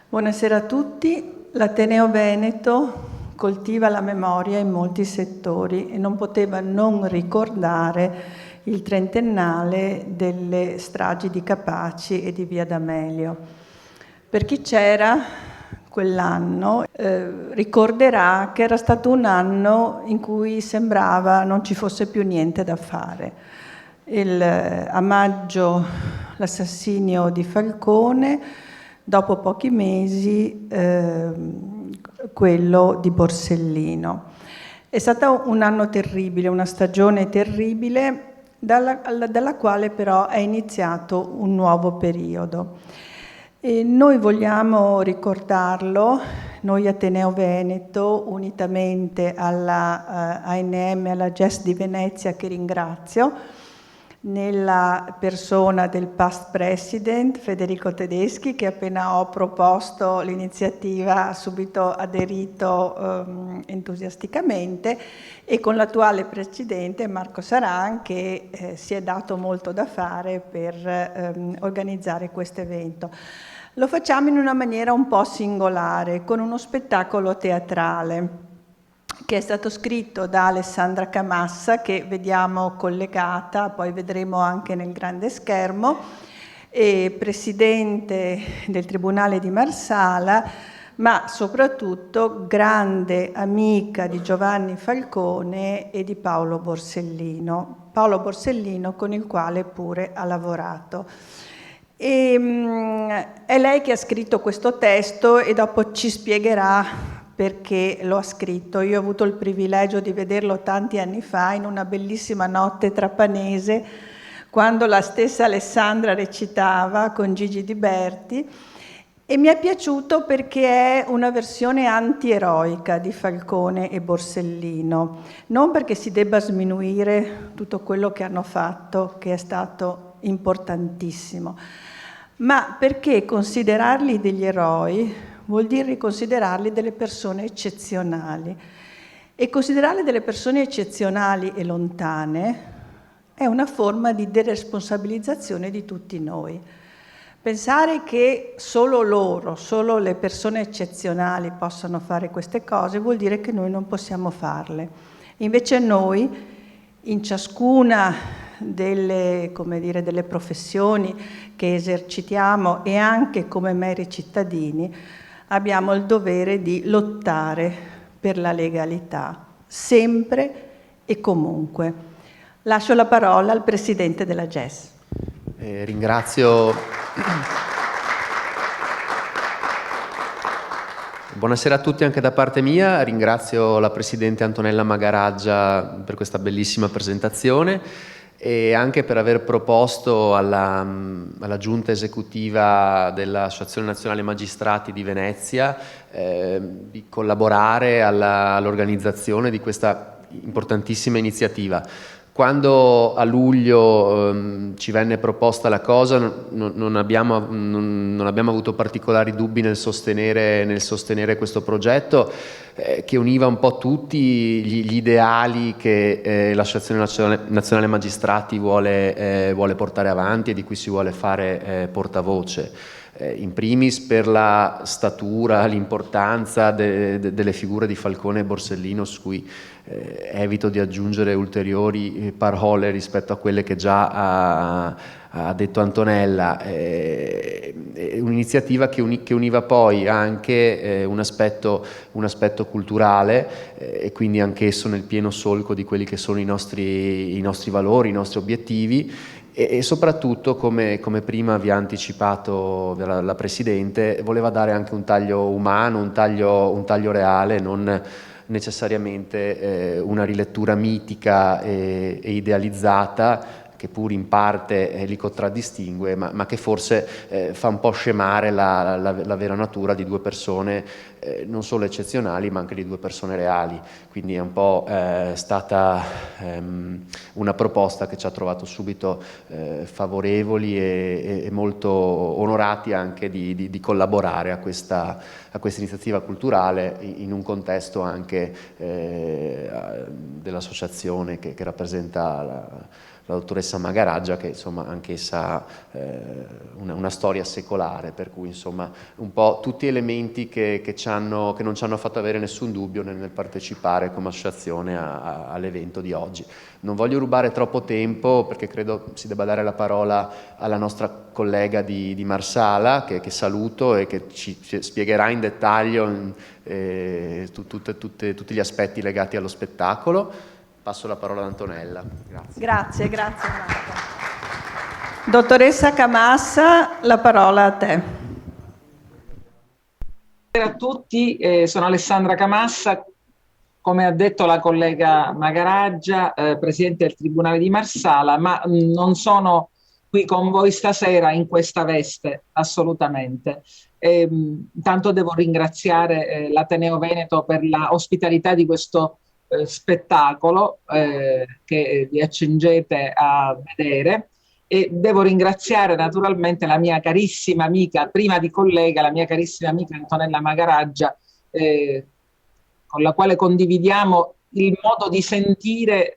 Buonasera a tutti. L'Ateneo Veneto coltiva la memoria in molti settori e non poteva non ricordare il trentennale delle stragi di Capaci e di Via D'Amelio. Per chi c'era quell'anno ricorderà che era stato un anno in cui sembrava non ci fosse più niente da fare. A maggio l'assassinio di Falcone, dopo pochi mesi quello di Borsellino. È stato un anno terribile, una stagione terribile, dalla quale però è iniziato un nuovo periodo. E noi vogliamo ricordarlo, noi Ateneo Veneto, unitamente alla ANM, alla GES di Venezia, che ringrazio, nella persona del past president Federico Tedeschi, che appena ho proposto l'iniziativa ha subito aderito entusiasticamente, e con l'attuale presidente Marco Saran, che si è dato molto da fare per organizzare questo evento. Lo facciamo in una maniera un po' singolare, con uno spettacolo teatrale che è stato scritto da Alessandra Camassa, che vediamo collegata, poi vedremo anche nel grande schermo, e presidente del Tribunale di Marsala, ma soprattutto grande amica di Giovanni Falcone e di Paolo Borsellino. Paolo Borsellino, con il quale pure ha lavorato. È lei che ha scritto questo testo e dopo ci spiegherà perché lo ha scritto. Io ho avuto il privilegio di vederlo tanti anni fa in una bellissima notte trapanese, quando la stessa Alessandra recitava con Gigi Di Berti, e mi è piaciuto perché è una versione antieroica di Falcone e Borsellino, non perché si debba sminuire tutto quello che hanno fatto, che è stato importantissimo, ma perché considerarli degli eroi vuol dire considerarli delle persone eccezionali, e considerarli delle persone eccezionali e lontane è una forma di deresponsabilizzazione di tutti noi. Pensare che solo loro, solo le persone eccezionali possano fare queste cose vuol dire che noi non possiamo farle. Invece noi, in ciascuna delle professioni che esercitiamo e anche come meri cittadini, abbiamo il dovere di lottare per la legalità, sempre e comunque. Lascio la parola al presidente della GES. Ringrazio. Buonasera a tutti anche da parte mia, ringrazio la Presidente Antonella Magaraggia per questa bellissima presentazione e anche per aver proposto alla Giunta Esecutiva dell'Associazione Nazionale Magistrati di Venezia di collaborare all'organizzazione di questa importantissima iniziativa. Quando a luglio ci venne proposta la cosa non abbiamo avuto particolari dubbi nel sostenere questo progetto che univa un po' tutti gli ideali che l'Associazione Nazionale Magistrati vuole portare avanti e di cui si vuole fare portavoce. In primis per la statura, l'importanza delle figure di Falcone e Borsellino, su cui evito di aggiungere ulteriori parole rispetto a quelle che già ha detto Antonella. Un'iniziativa che univa poi anche un aspetto culturale e quindi anch'esso nel pieno solco di quelli che sono i nostri valori, i nostri obiettivi, e soprattutto, come prima vi ha anticipato la Presidente, voleva dare anche un taglio umano, un taglio reale, non necessariamente una rilettura mitica e idealizzata, che pur in parte li contraddistingue, ma che forse fa un po' scemare la vera natura di due persone non solo eccezionali, ma anche di due persone reali. Quindi è un po' stata una proposta che ci ha trovato subito favorevoli e molto onorati anche di collaborare a questa iniziativa culturale in un contesto anche dell'associazione che rappresenta la dottoressa Magaraggia, che insomma anch'essa ha una storia secolare, per cui insomma un po' tutti elementi che non ci hanno fatto avere nessun dubbio nel partecipare come associazione all'evento di oggi. Non voglio rubare troppo tempo, perché credo si debba dare la parola alla nostra collega di Marsala, che saluto e che ci spiegherà in dettaglio tutti gli aspetti legati allo spettacolo. Passo la parola ad Antonella. Grazie Marco. Dottoressa Camassa, la parola a te. Buonasera a tutti, sono Alessandra Camassa, come ha detto la collega Magaraggia, Presidente del Tribunale di Marsala, ma non sono qui con voi stasera in questa veste, assolutamente. Intanto devo ringraziare l'Ateneo Veneto per la ospitalità di questo spettacolo che vi accingete a vedere, e devo ringraziare naturalmente la mia carissima amica, prima di collega, la mia carissima amica Antonella Magaraggia, con la quale condividiamo il modo di sentire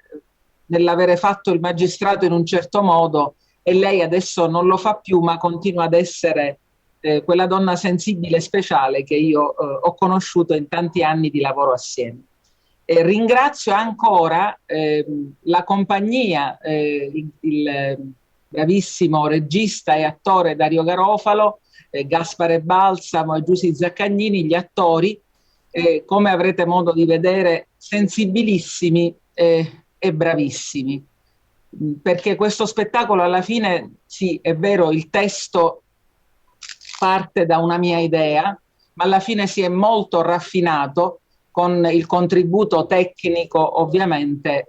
nell'avere fatto il magistrato in un certo modo, e lei adesso non lo fa più, ma continua ad essere quella donna sensibile e speciale che io ho conosciuto in tanti anni di lavoro assieme. Ringrazio ancora la compagnia, il bravissimo regista e attore Dario Garofalo, Gaspare Balsamo e Giusy Zaccagnini, gli attori, come avrete modo di vedere, sensibilissimi e bravissimi. Perché questo spettacolo alla fine, sì, è vero, il testo parte da una mia idea, ma alla fine si è molto raffinato con il contributo tecnico ovviamente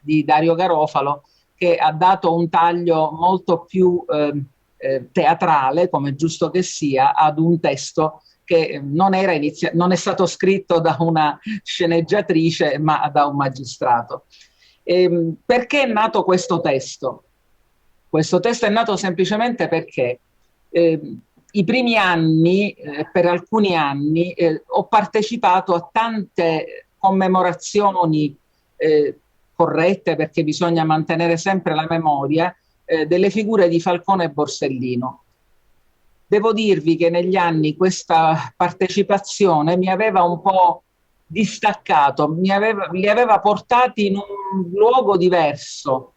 di Dario Garofalo, che ha dato un taglio molto più teatrale, come giusto che sia, ad un testo che non è stato scritto da una sceneggiatrice, ma da un magistrato. Perché è nato questo testo? Questo testo è nato semplicemente perché i primi anni, per alcuni anni, ho partecipato a tante commemorazioni corrette, perché bisogna mantenere sempre la memoria, delle figure di Falcone e Borsellino. Devo dirvi che negli anni questa partecipazione mi aveva un po' distaccato, li aveva portati in un luogo diverso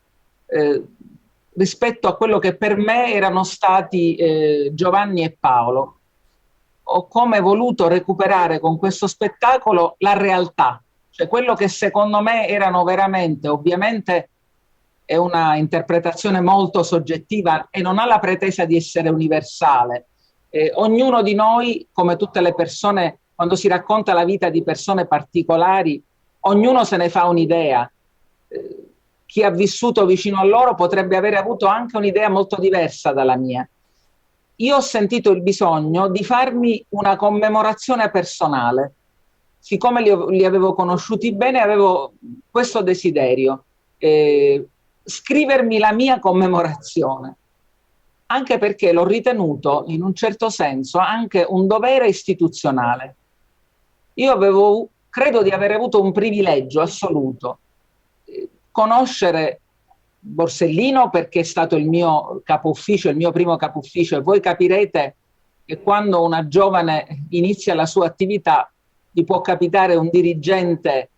rispetto a quello che per me erano stati Giovanni e Paolo. Ho come voluto recuperare con questo spettacolo la realtà, cioè quello che secondo me erano veramente, ovviamente è una interpretazione molto soggettiva e non ha la pretesa di essere universale. Ognuno di noi, come tutte le persone, quando si racconta la vita di persone particolari, ognuno se ne fa un'idea. Chi ha vissuto vicino a loro potrebbe avere avuto anche un'idea molto diversa dalla mia. Io ho sentito il bisogno di farmi una commemorazione personale. Siccome li avevo conosciuti bene, avevo questo desiderio, scrivermi la mia commemorazione, anche perché l'ho ritenuto, in un certo senso, anche un dovere istituzionale. Io credo di aver avuto un privilegio assoluto, conoscere Borsellino perché è stato il mio capo ufficio, il mio primo capo ufficio, e voi capirete che quando una giovane inizia la sua attività gli può capitare un dirigente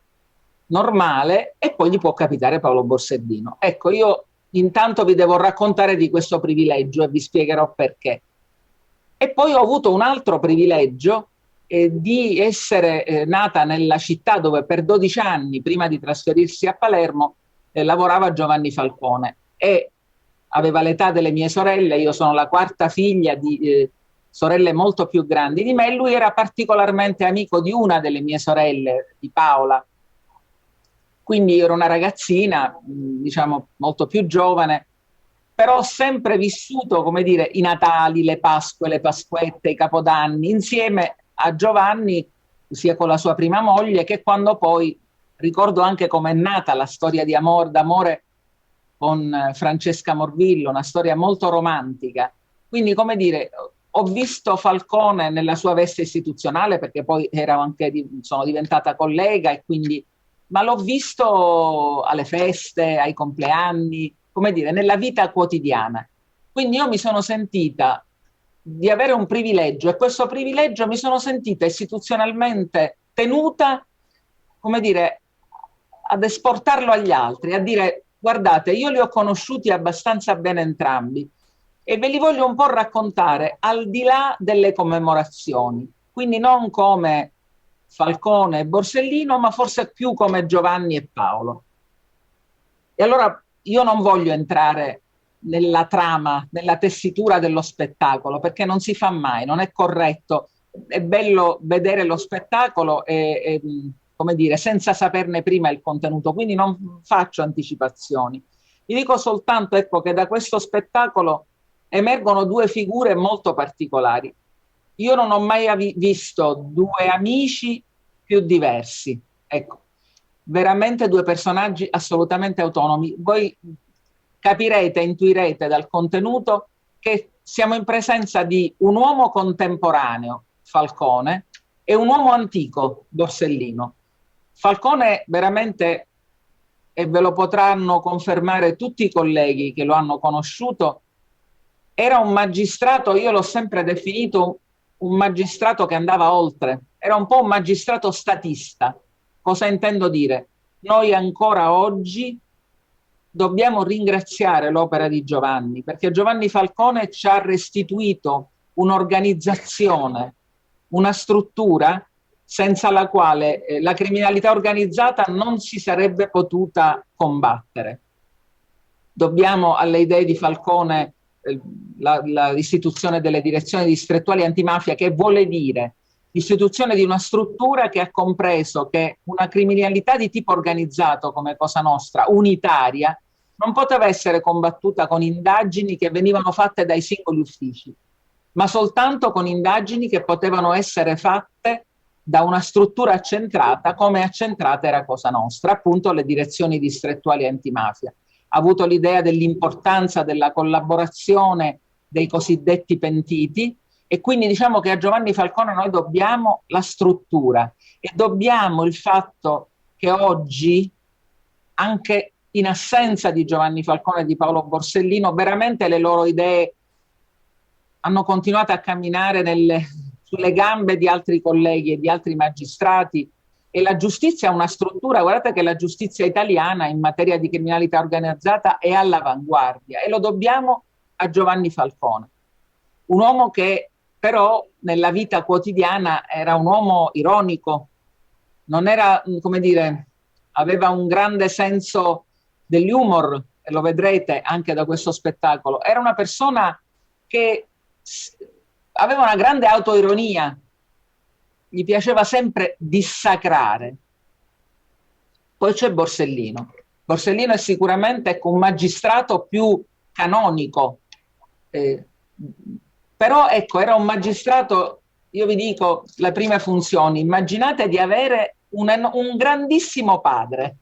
normale e poi gli può capitare Paolo Borsellino. Ecco, io intanto vi devo raccontare di questo privilegio e vi spiegherò perché. E poi ho avuto un altro privilegio di essere nata nella città dove per 12 anni, prima di trasferirsi a Palermo, lavorava Giovanni Falcone, e aveva l'età delle mie sorelle, io sono la quarta figlia di sorelle molto più grandi di me, e lui era particolarmente amico di una delle mie sorelle, di Paola. Quindi io ero una ragazzina, diciamo molto più giovane, però ho sempre vissuto, come dire, i Natali, le Pasque, le Pasquette, i Capodanni, insieme a Giovanni, sia con la sua prima moglie, che quando poi ricordo anche com'è nata la storia di d'amore con Francesca Morvillo, una storia molto romantica. Quindi, come dire, ho visto Falcone nella sua veste istituzionale, perché poi sono diventata collega, e quindi, ma l'ho visto alle feste, ai compleanni, come dire, nella vita quotidiana. Quindi io mi sono sentita di avere un privilegio, e questo privilegio mi sono sentita istituzionalmente tenuta, come dire, ad esportarlo agli altri, a dire: guardate, io li ho conosciuti abbastanza bene entrambi e ve li voglio un po' raccontare al di là delle commemorazioni, quindi non come Falcone e Borsellino, ma forse più come Giovanni e Paolo. E allora io non voglio entrare nella trama, nella tessitura dello spettacolo, perché non si fa mai, non è corretto. È bello vedere lo spettacolo come dire, senza saperne prima il contenuto, quindi non faccio anticipazioni. Vi dico soltanto, ecco, che da questo spettacolo emergono due figure molto particolari. Io non ho mai visto due amici più diversi, ecco, veramente due personaggi assolutamente autonomi. Voi capirete, intuirete dal contenuto che siamo in presenza di un uomo contemporaneo, Falcone, e un uomo antico, Borsellino. Falcone veramente, e ve lo potranno confermare tutti i colleghi che lo hanno conosciuto, era un magistrato, io l'ho sempre definito un magistrato che andava oltre, era un po' un magistrato statista. Cosa intendo dire? Noi ancora oggi dobbiamo ringraziare l'opera di Giovanni, perché Giovanni Falcone ci ha restituito un'organizzazione, una struttura senza la quale la criminalità organizzata non si sarebbe potuta combattere. Dobbiamo alle idee di Falcone l'istituzione delle direzioni distrettuali antimafia, che vuole dire l'istituzione di una struttura che ha compreso che una criminalità di tipo organizzato come Cosa Nostra, unitaria, non poteva essere combattuta con indagini che venivano fatte dai singoli uffici, ma soltanto con indagini che potevano essere fatte da una struttura accentrata, come accentrata era Cosa Nostra, appunto le direzioni distrettuali antimafia. Ha avuto l'idea dell'importanza della collaborazione dei cosiddetti pentiti, e quindi diciamo che a Giovanni Falcone noi dobbiamo la struttura e dobbiamo il fatto che oggi, anche in assenza di Giovanni Falcone e di Paolo Borsellino, veramente le loro idee hanno continuato a camminare sulle gambe di altri colleghi e di altri magistrati, e la giustizia ha una struttura. Guardate che la giustizia italiana in materia di criminalità organizzata è all'avanguardia, e lo dobbiamo a Giovanni Falcone, un uomo che però nella vita quotidiana era un uomo ironico, non era, come dire, aveva un grande senso dell'humor, e lo vedrete anche da questo spettacolo. Era una persona che aveva una grande autoironia, gli piaceva sempre dissacrare. Poi c'è Borsellino. Borsellino è sicuramente un magistrato più canonico, però ecco, era un magistrato, io vi dico, le prime funzioni, immaginate di avere un grandissimo padre.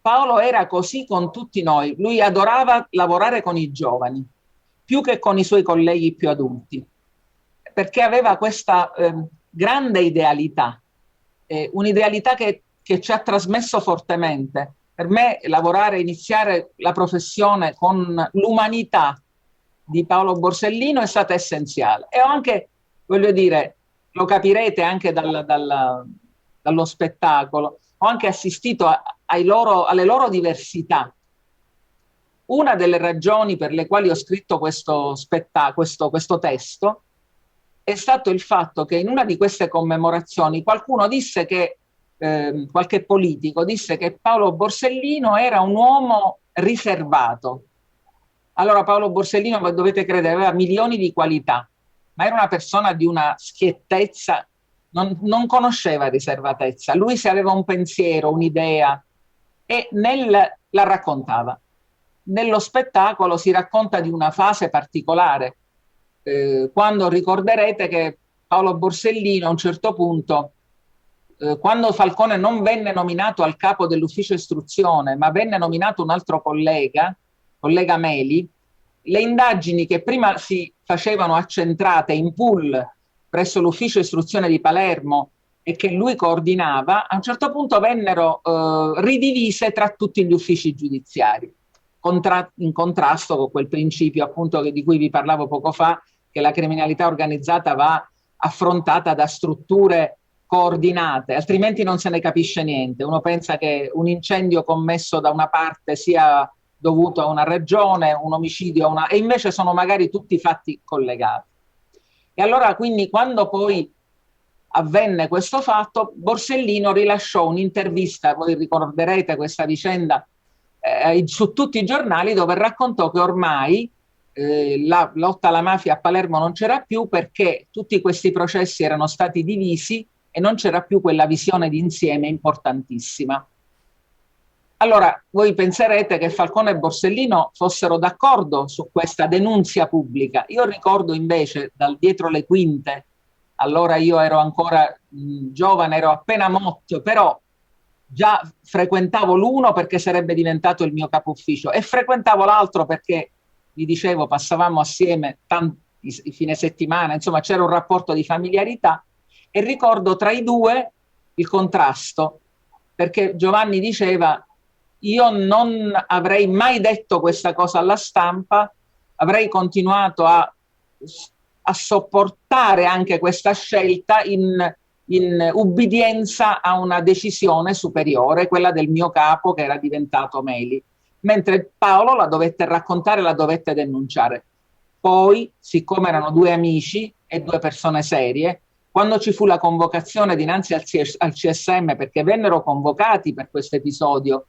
Paolo era così con tutti noi, lui adorava lavorare con i giovani, più che con i suoi colleghi più adulti, perché aveva questa grande idealità, un'idealità che ci ha trasmesso fortemente. Per me iniziare la professione con l'umanità di Paolo Borsellino è stata essenziale. E ho anche, voglio dire, lo capirete anche dallo spettacolo, ho anche assistito alle loro diversità. Una delle ragioni per le quali ho scritto questo testo è stato il fatto che in una di queste commemorazioni qualcuno disse che, qualche politico disse che Paolo Borsellino era un uomo riservato. Allora Paolo Borsellino, voi dovete credere, aveva milioni di qualità, ma era una persona di una schiettezza, non conosceva riservatezza. Lui se aveva un pensiero, un'idea, e la raccontava. Nello spettacolo si racconta di una fase particolare, quando ricorderete che Paolo Borsellino a un certo punto, quando Falcone non venne nominato al capo dell'ufficio istruzione, ma venne nominato un altro collega Meli, le indagini che prima si facevano accentrate in pool presso l'ufficio istruzione di Palermo e che lui coordinava, a un certo punto vennero ridivise tra tutti gli uffici giudiziari, in contrasto con quel principio appunto di cui vi parlavo poco fa, che la criminalità organizzata va affrontata da strutture coordinate, altrimenti non se ne capisce niente. Uno pensa che un incendio commesso da una parte sia dovuto a una ragione, un omicidio a una... e invece sono magari tutti fatti collegati. E allora quindi quando poi avvenne questo fatto, Borsellino rilasciò un'intervista, voi ricorderete questa vicenda, su tutti i giornali, dove raccontò che ormai la lotta alla mafia a Palermo non c'era più perché tutti questi processi erano stati divisi e non c'era più quella visione d'insieme importantissima. Allora, voi penserete che Falcone e Borsellino fossero d'accordo su questa denunzia pubblica. Io ricordo invece, dal dietro le quinte, allora io ero ancora giovane, ero appena motto, però già frequentavo l'uno perché sarebbe diventato il mio capo ufficio e frequentavo l'altro perché, vi dicevo, passavamo assieme tanti fine settimana, insomma c'era un rapporto di familiarità e ricordo tra i due il contrasto, perché Giovanni diceva: io non avrei mai detto questa cosa alla stampa, avrei continuato a sopportare anche questa scelta in ubbidienza a una decisione superiore, quella del mio capo che era diventato Meli. Mentre Paolo la dovette raccontare, la dovette denunciare. Poi, siccome erano due amici e due persone serie, quando ci fu la convocazione dinanzi al CSM, perché vennero convocati per questo episodio,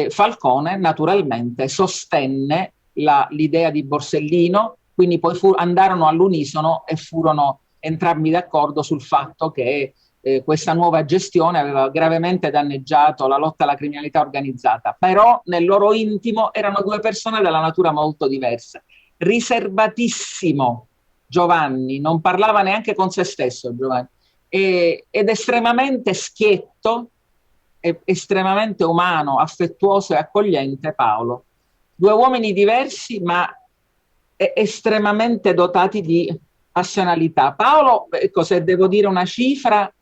Falcone naturalmente sostenne l'idea di Borsellino, quindi poi andarono all'unisono e furono entrambi d'accordo sul fatto che questa nuova gestione aveva gravemente danneggiato la lotta alla criminalità organizzata, però nel loro intimo erano due persone dalla natura molto diversa. Riservatissimo Giovanni, non parlava neanche con se stesso Giovanni, ed estremamente schietto, estremamente umano, affettuoso e accogliente Paolo. Due uomini diversi ma estremamente dotati di passionalità. Paolo, ecco, se devo dire una cifra,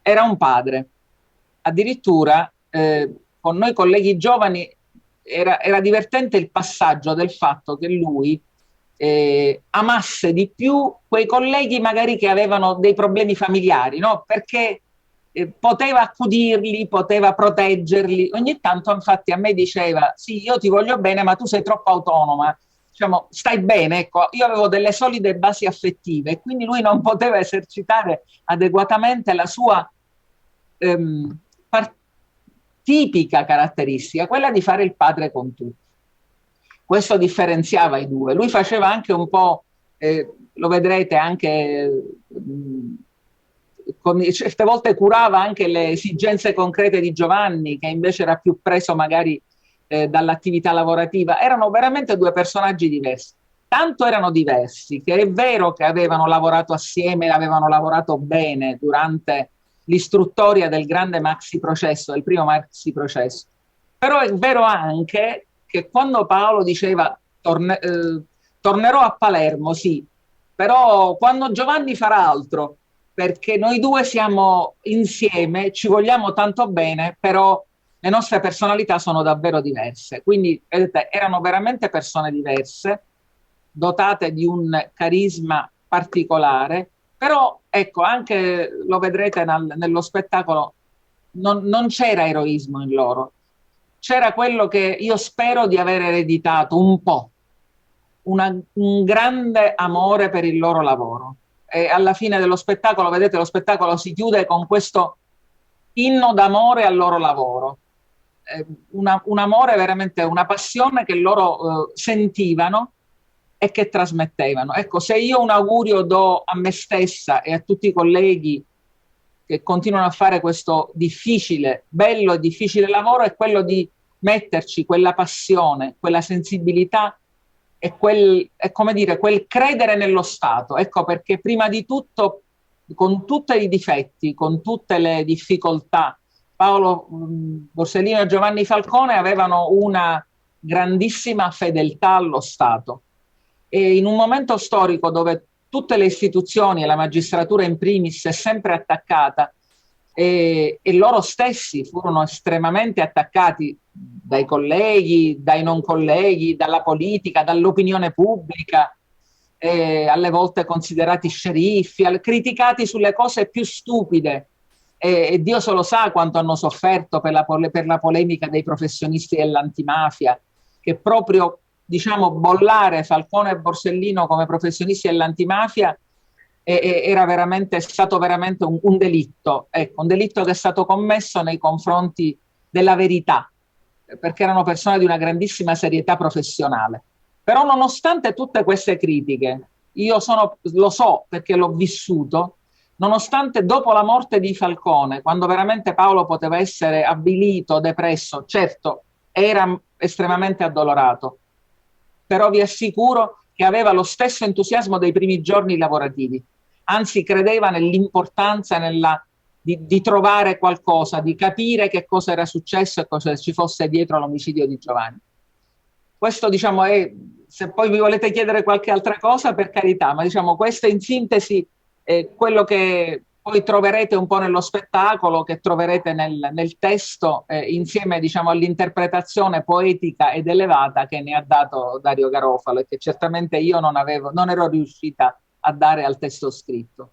era un padre. Addirittura con noi colleghi giovani era divertente il passaggio del fatto che lui amasse di più quei colleghi magari che avevano dei problemi familiari, no? Perché poteva accudirli, poteva proteggerli. Ogni tanto infatti a me diceva: sì, io ti voglio bene ma tu sei troppo autonoma, diciamo, stai bene. Ecco, io avevo delle solide basi affettive e quindi lui non poteva esercitare adeguatamente la sua tipica caratteristica, quella di fare il padre con tutti. Questo differenziava i due. Lui faceva anche un po', lo vedrete anche, certe volte curava anche le esigenze concrete di Giovanni, che invece era più preso magari dall'attività lavorativa. Erano veramente due personaggi diversi. Tanto erano diversi che è vero che avevano lavorato assieme, avevano lavorato bene durante l'istruttoria del grande maxi processo, del primo maxi processo. Però è vero anche che quando Paolo diceva tornerò a Palermo, sì, però quando Giovanni farà altro, perché noi due siamo insieme, ci vogliamo tanto bene, però le nostre personalità sono davvero diverse. Quindi vedete, erano veramente persone diverse, dotate di un carisma particolare, però ecco, anche lo vedrete nello spettacolo, non c'era eroismo in loro. C'era quello che io spero di aver ereditato un po', un grande amore per il loro lavoro. E alla fine dello spettacolo, vedete, lo spettacolo si chiude con questo inno d'amore al loro lavoro. un amore veramente, una passione che loro sentivano e che trasmettevano. Ecco, se io un augurio do a me stessa e a tutti i colleghi che continuano a fare questo difficile, bello e difficile lavoro, è quello di metterci quella passione, quella sensibilità e come dire, quel credere nello Stato. Ecco, perché prima di tutto, con tutti i difetti, con tutte le difficoltà, Paolo Borsellino e Giovanni Falcone avevano una grandissima fedeltà allo Stato. E in un momento storico dove tutte le istituzioni e la magistratura in primis è sempre attaccata e loro stessi furono estremamente attaccati dai colleghi, dai non colleghi, dalla politica, dall'opinione pubblica, alle volte considerati sceriffi, criticati sulle cose più stupide. E Dio solo sa quanto hanno sofferto per la polemica dei professionisti dell'antimafia, che proprio, diciamo, bollare Falcone e Borsellino come professionisti dell'antimafia è stato veramente un delitto, ecco, un delitto che è stato commesso nei confronti della verità, perché erano persone di una grandissima serietà professionale. Però nonostante tutte queste critiche, lo so perché l'ho vissuto, nonostante dopo la morte di Falcone, quando veramente Paolo poteva essere avvilito, depresso, certo era estremamente addolorato, però vi assicuro che aveva lo stesso entusiasmo dei primi giorni lavorativi, anzi credeva nell'importanza di trovare qualcosa, di capire che cosa era successo e cosa ci fosse dietro l'omicidio di Giovanni. Questo, diciamo, è, se poi vi volete chiedere qualche altra cosa, per carità, ma diciamo questo in sintesi è quello che poi troverete un po' nello spettacolo, che troverete nel testo, insieme, diciamo, all'interpretazione poetica ed elevata che ne ha dato Dario Garofalo e che certamente io non ero riuscita a dare al testo scritto.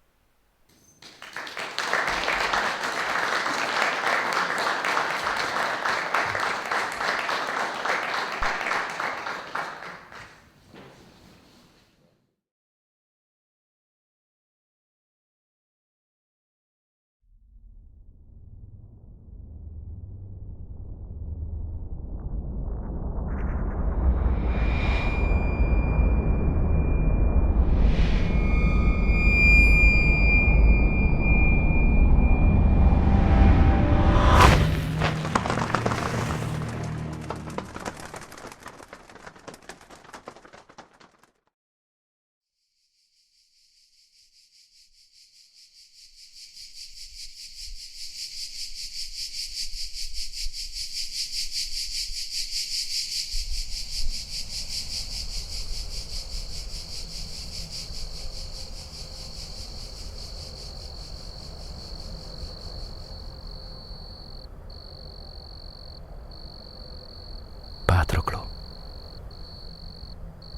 Patroclo,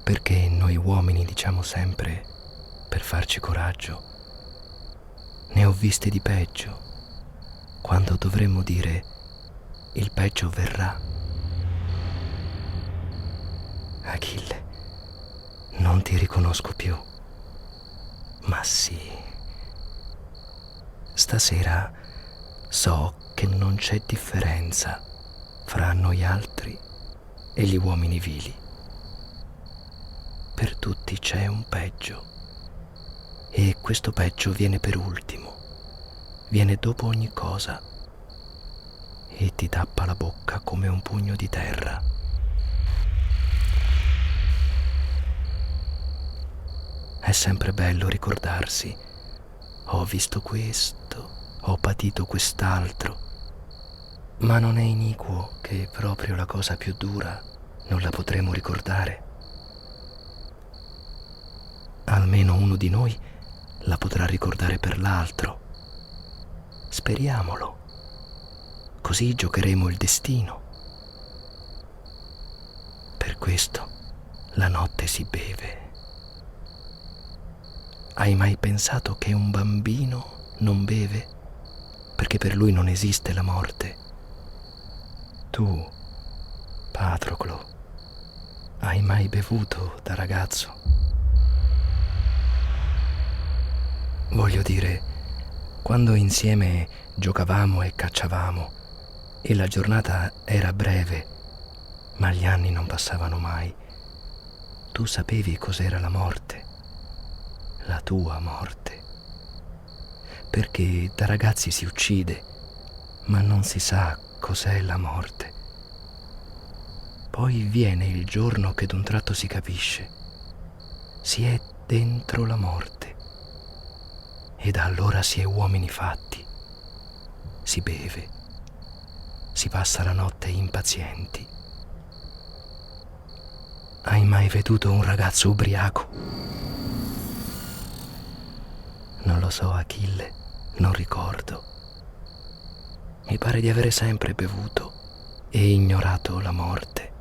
perché noi uomini diciamo sempre, per farci coraggio, ne ho viste di peggio, quando dovremmo dire il peggio verrà. Achille, non ti riconosco più, ma sì. Stasera so che non c'è differenza fra noi altri e gli uomini vili. Per tutti c'è un peggio, e questo peggio viene per ultimo, viene dopo ogni cosa e ti tappa la bocca come un pugno di terra. È sempre bello ricordarsi: ho visto questo, ho patito quest'altro, ma non è iniquo che proprio la cosa più dura non la potremo ricordare. Almeno uno di noi la potrà ricordare per l'altro. Speriamolo. Così giocheremo il destino. Per questo la notte si beve. Hai mai pensato che un bambino non beve? Perché per lui non esiste la morte. Tu, Patroclo, hai mai bevuto da ragazzo? Voglio dire, quando insieme giocavamo e cacciavamo, e la giornata era breve, ma gli anni non passavano mai. Tu sapevi cos'era la morte, la tua morte, perché da ragazzi si uccide, ma non si sa cos'è la morte. Poi viene il giorno che d'un tratto si capisce, si è dentro la morte, e da allora si è uomini fatti, si beve, si passa la notte impazienti. Hai mai veduto un ragazzo ubriaco? Non lo so, Achille, non ricordo. Mi pare di avere sempre bevuto e ignorato la morte.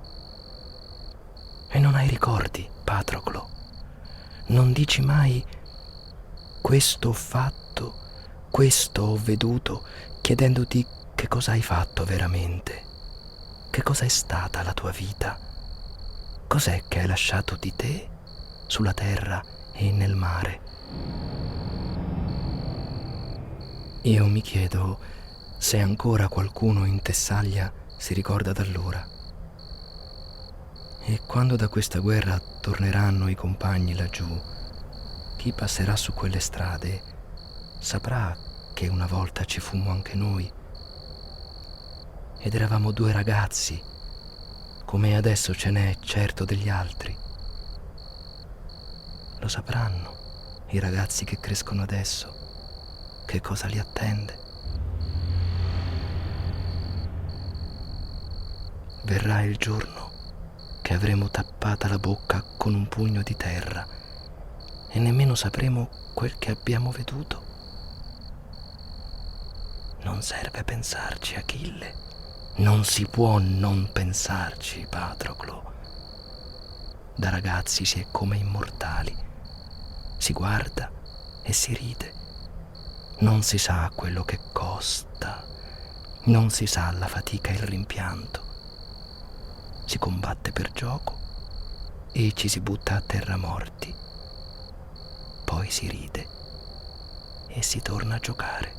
E non hai ricordi, Patroclo? Non dici mai: questo ho fatto, questo ho veduto, chiedendoti che cosa hai fatto veramente, che cosa è stata la tua vita, cos'è che hai lasciato di te sulla terra e nel mare. Io mi chiedo se ancora qualcuno in Tessaglia si ricorda d'allora. E quando da questa guerra torneranno i compagni laggiù, chi passerà su quelle strade saprà che una volta ci fummo anche noi. Ed eravamo 2 ragazzi, come adesso ce n'è certo degli altri. Lo sapranno i ragazzi che crescono adesso, che cosa li attende. Verrà il giorno che avremo tappata la bocca con un pugno di terra e nemmeno sapremo quel che abbiamo veduto. Non serve pensarci, Achille. Non si può non pensarci, Patroclo. Da ragazzi si è come immortali. Si guarda e si ride. Non si sa quello che costa. Non si sa la fatica e il rimpianto. Si combatte per gioco e ci si butta a terra morti. Poi si ride e si torna a giocare.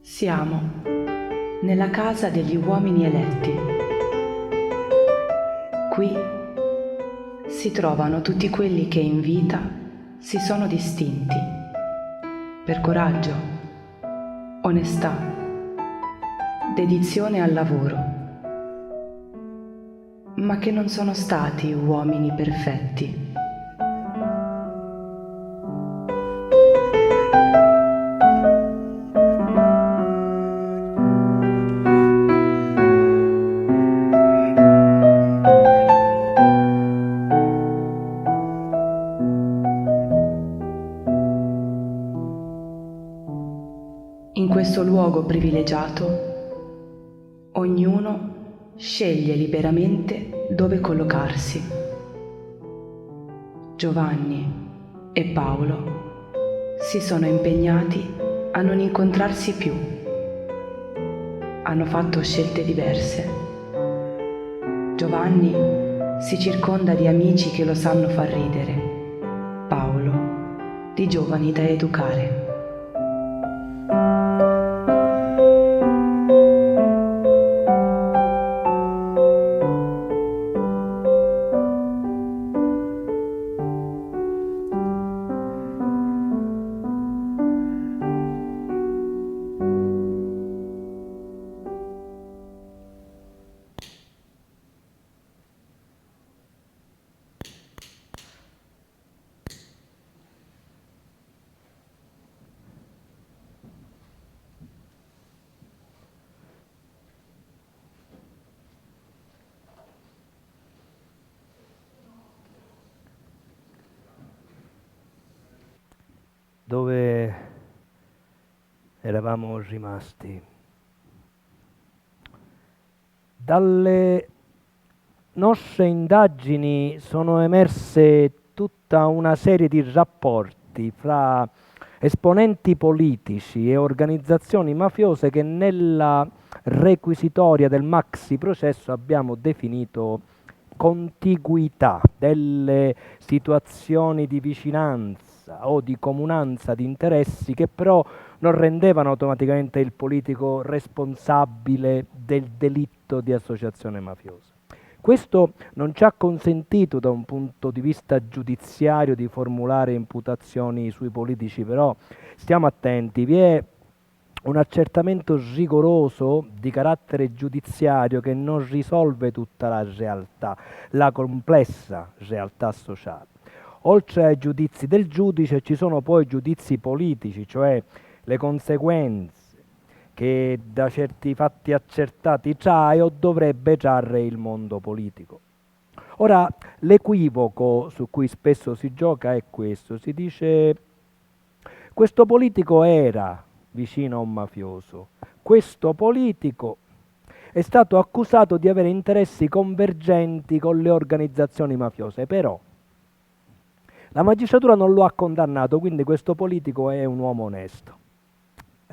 Siamo nella casa degli uomini eletti. Qui si trovano tutti quelli che in vita si sono distinti per coraggio, onestà, dedizione al lavoro, ma che non sono stati uomini perfetti. In questo luogo privilegiato, ognuno sceglie liberamente dove collocarsi. Giovanni e Paolo si sono impegnati a non incontrarsi più. Hanno fatto scelte diverse. Giovanni si circonda di amici che lo sanno far ridere. Paolo di giovani da educare. Dove eravamo rimasti? Dalle nostre indagini sono emerse tutta una serie di rapporti fra esponenti politici e organizzazioni mafiose che nella requisitoria del maxi processo abbiamo definito contiguità, delle situazioni di vicinanza o di comunanza di interessi che però non rendevano automaticamente il politico responsabile del delitto di associazione mafiosa. Questo non ci ha consentito da un punto di vista giudiziario di formulare imputazioni sui politici, però stiamo attenti, vi è un accertamento rigoroso di carattere giudiziario che non risolve tutta la realtà, la complessa realtà sociale. Oltre ai giudizi del giudice ci sono poi giudizi politici, cioè le conseguenze che da certi fatti accertati trae o dovrebbe trarre il mondo politico. Ora, l'equivoco su cui spesso si gioca è questo, si dice questo politico era vicino a un mafioso, questo politico è stato accusato di avere interessi convergenti con le organizzazioni mafiose, però la magistratura non lo ha condannato, quindi questo politico è un uomo onesto.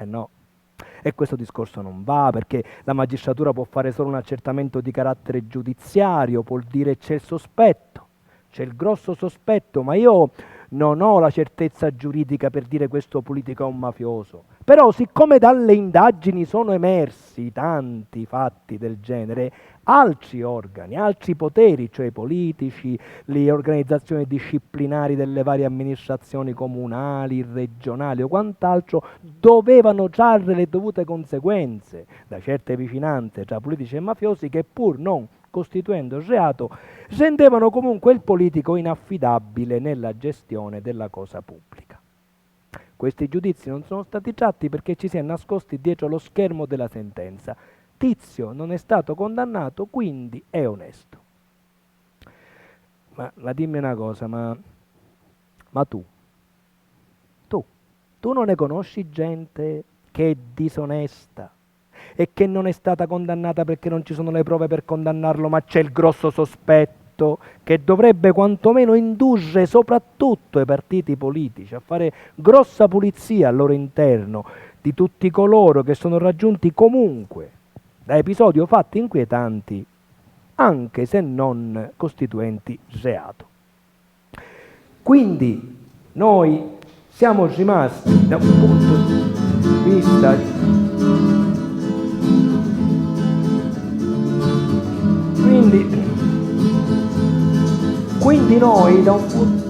No. E questo discorso non va, perché la magistratura può fare solo un accertamento di carattere giudiziario, può dire c'è il sospetto, c'è il grosso sospetto, ma io non ho la certezza giuridica per dire questo politico è un mafioso. Però siccome dalle indagini sono emersi tanti fatti del genere, altri organi, altri poteri, cioè politici, le organizzazioni disciplinari delle varie amministrazioni comunali, regionali o quant'altro, dovevano trarre le dovute conseguenze da certe vicinanze tra politici e mafiosi che pur non costituendo reato, rendevano comunque il politico inaffidabile nella gestione della cosa pubblica. Questi giudizi non sono stati tratti perché ci si è nascosti dietro lo schermo della sentenza. Tizio non è stato condannato, quindi è onesto. Ma dimmi una cosa, ma tu non ne conosci gente che è disonesta e che non è stata condannata perché non ci sono le prove per condannarlo, ma c'è il grosso sospetto che dovrebbe quantomeno indurre soprattutto i partiti politici a fare grossa pulizia al loro interno di tutti coloro che sono raggiunti comunque da episodi o fatti inquietanti, anche se non costituenti reato. Quindi noi siamo rimasti da un punto di vista quindi noi da un punto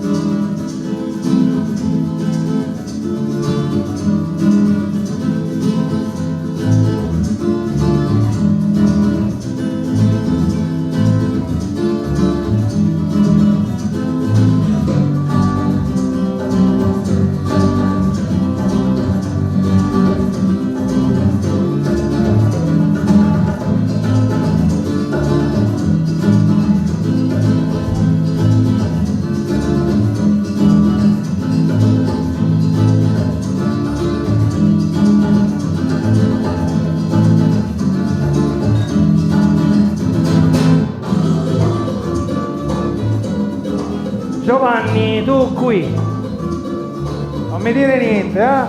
Giovanni, tu qui, non mi dire niente, eh?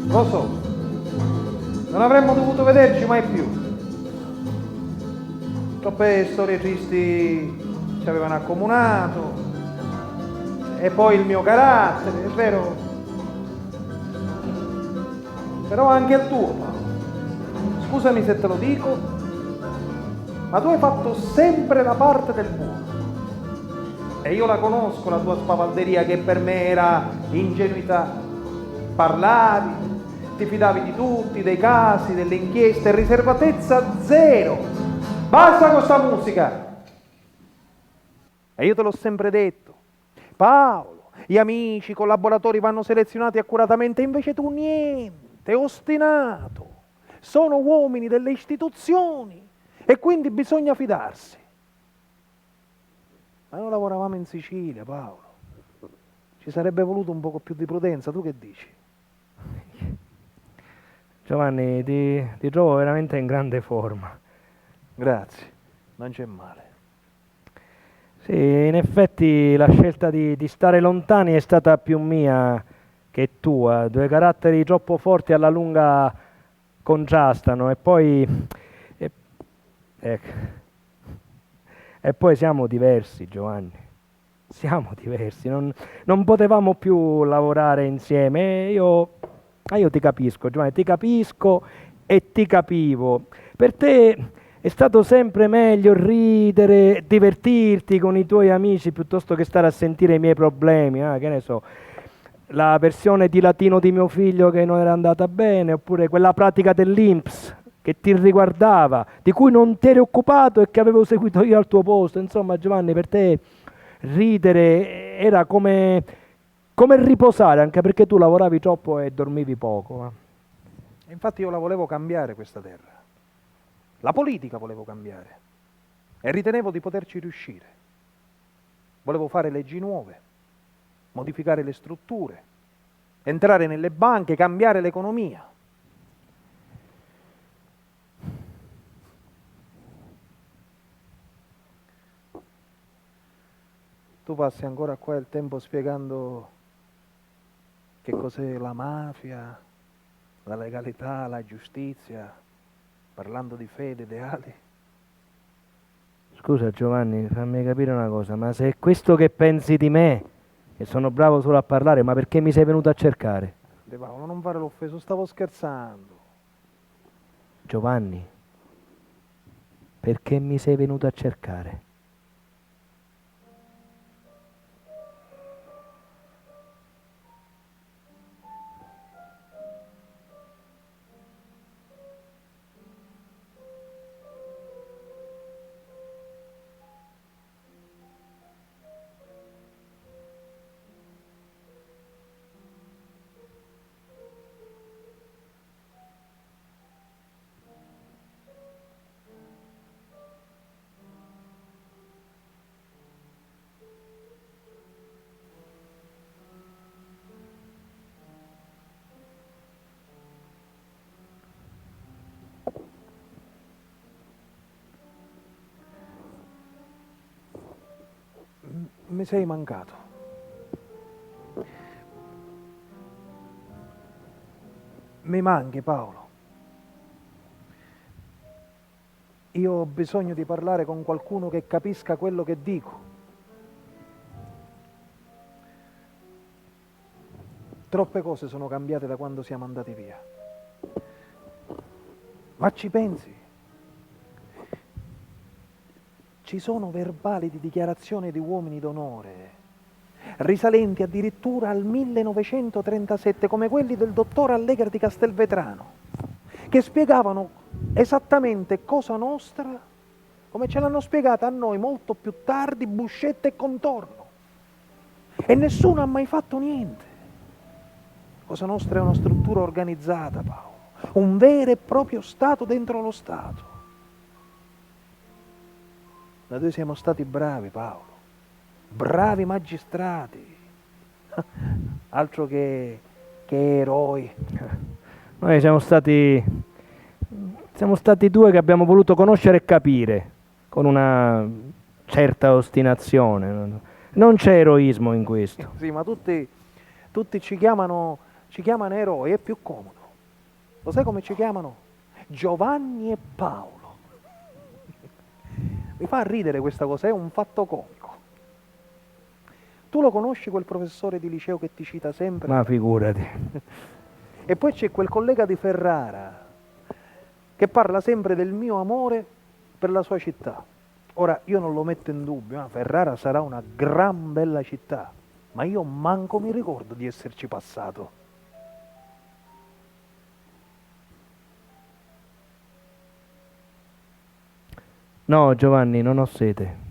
Lo so. Non avremmo dovuto vederci mai più. Troppe storie tristi ci avevano accomunato. E poi il mio carattere, è vero. Però anche il tuo, Paolo. Scusami se te lo dico, ma tu hai fatto sempre la parte del buono. E io la conosco, la tua spavalderia, che per me era ingenuità. Parlavi, ti fidavi di tutti, dei casi, delle inchieste, riservatezza zero. Basta con sta musica! E io te l'ho sempre detto, Paolo, gli amici, i collaboratori vanno selezionati accuratamente, invece tu niente, ostinato. Sono uomini delle istituzioni e quindi bisogna fidarsi. Ma noi lavoravamo in Sicilia, Paolo. Ci sarebbe voluto un poco più di prudenza, tu che dici? Giovanni, ti trovo veramente in grande forma. Grazie, non c'è male. Sì, in effetti la scelta di stare lontani è stata più mia che tua. Due caratteri troppo forti alla lunga contrastano e poi... E poi siamo diversi, Giovanni. Siamo diversi, non potevamo più lavorare insieme. Io ti capisco, Giovanni, ti capisco e ti capivo. Per te è stato sempre meglio ridere, divertirti con i tuoi amici piuttosto che stare a sentire i miei problemi, che ne so, la versione di latino di mio figlio che non era andata bene, oppure quella pratica dell'INPS che ti riguardava, di cui non ti eri occupato e che avevo seguito io al tuo posto. Insomma, Giovanni, per te ridere era come riposare, anche perché tu lavoravi troppo e dormivi poco. Infatti io la volevo cambiare questa terra. La politica volevo cambiare e ritenevo di poterci riuscire. Volevo fare leggi nuove, modificare le strutture, entrare nelle banche, cambiare l'economia. Tu passi ancora qua il tempo spiegando che cos'è la mafia, la legalità, la giustizia, parlando di fede, ideali. Scusa Giovanni, fammi capire una cosa, ma se è questo che pensi di me, e sono bravo solo a parlare, ma perché mi sei venuto a cercare? De Paolo, non fare l'offeso, stavo scherzando. Giovanni, perché mi sei venuto a cercare? Mi sei mancato. Mi manchi, Paolo. Io ho bisogno di parlare con qualcuno che capisca quello che dico. Troppe cose sono cambiate da quando siamo andati via. Ma ci pensi? Ci sono verbali di dichiarazione di uomini d'onore, risalenti addirittura al 1937, come quelli del dottor Allegri di Castelvetrano, che spiegavano esattamente Cosa Nostra come ce l'hanno spiegata a noi molto più tardi Buscetta e Contorno. E nessuno ha mai fatto niente. Cosa Nostra è una struttura organizzata, Paolo, un vero e proprio Stato dentro lo Stato. Noi siamo stati bravi, Paolo, bravi magistrati, altro che eroi. Noi siamo stati due che abbiamo voluto conoscere e capire, con una certa ostinazione. Non c'è eroismo in questo. Sì, ma tutti ci chiamano Ci chiamano eroi, è più comodo. Lo sai come ci chiamano? Giovanni e Paolo. Mi fa ridere questa cosa, è un fatto comico. Tu lo conosci quel professore di liceo che ti cita sempre? Ma figurati. E poi c'è quel collega di Ferrara che parla sempre del mio amore per la sua città. Ora, io non lo metto in dubbio, ma Ferrara sarà una gran bella città, ma io manco mi ricordo di esserci passato. No, Giovanni, non ho sete.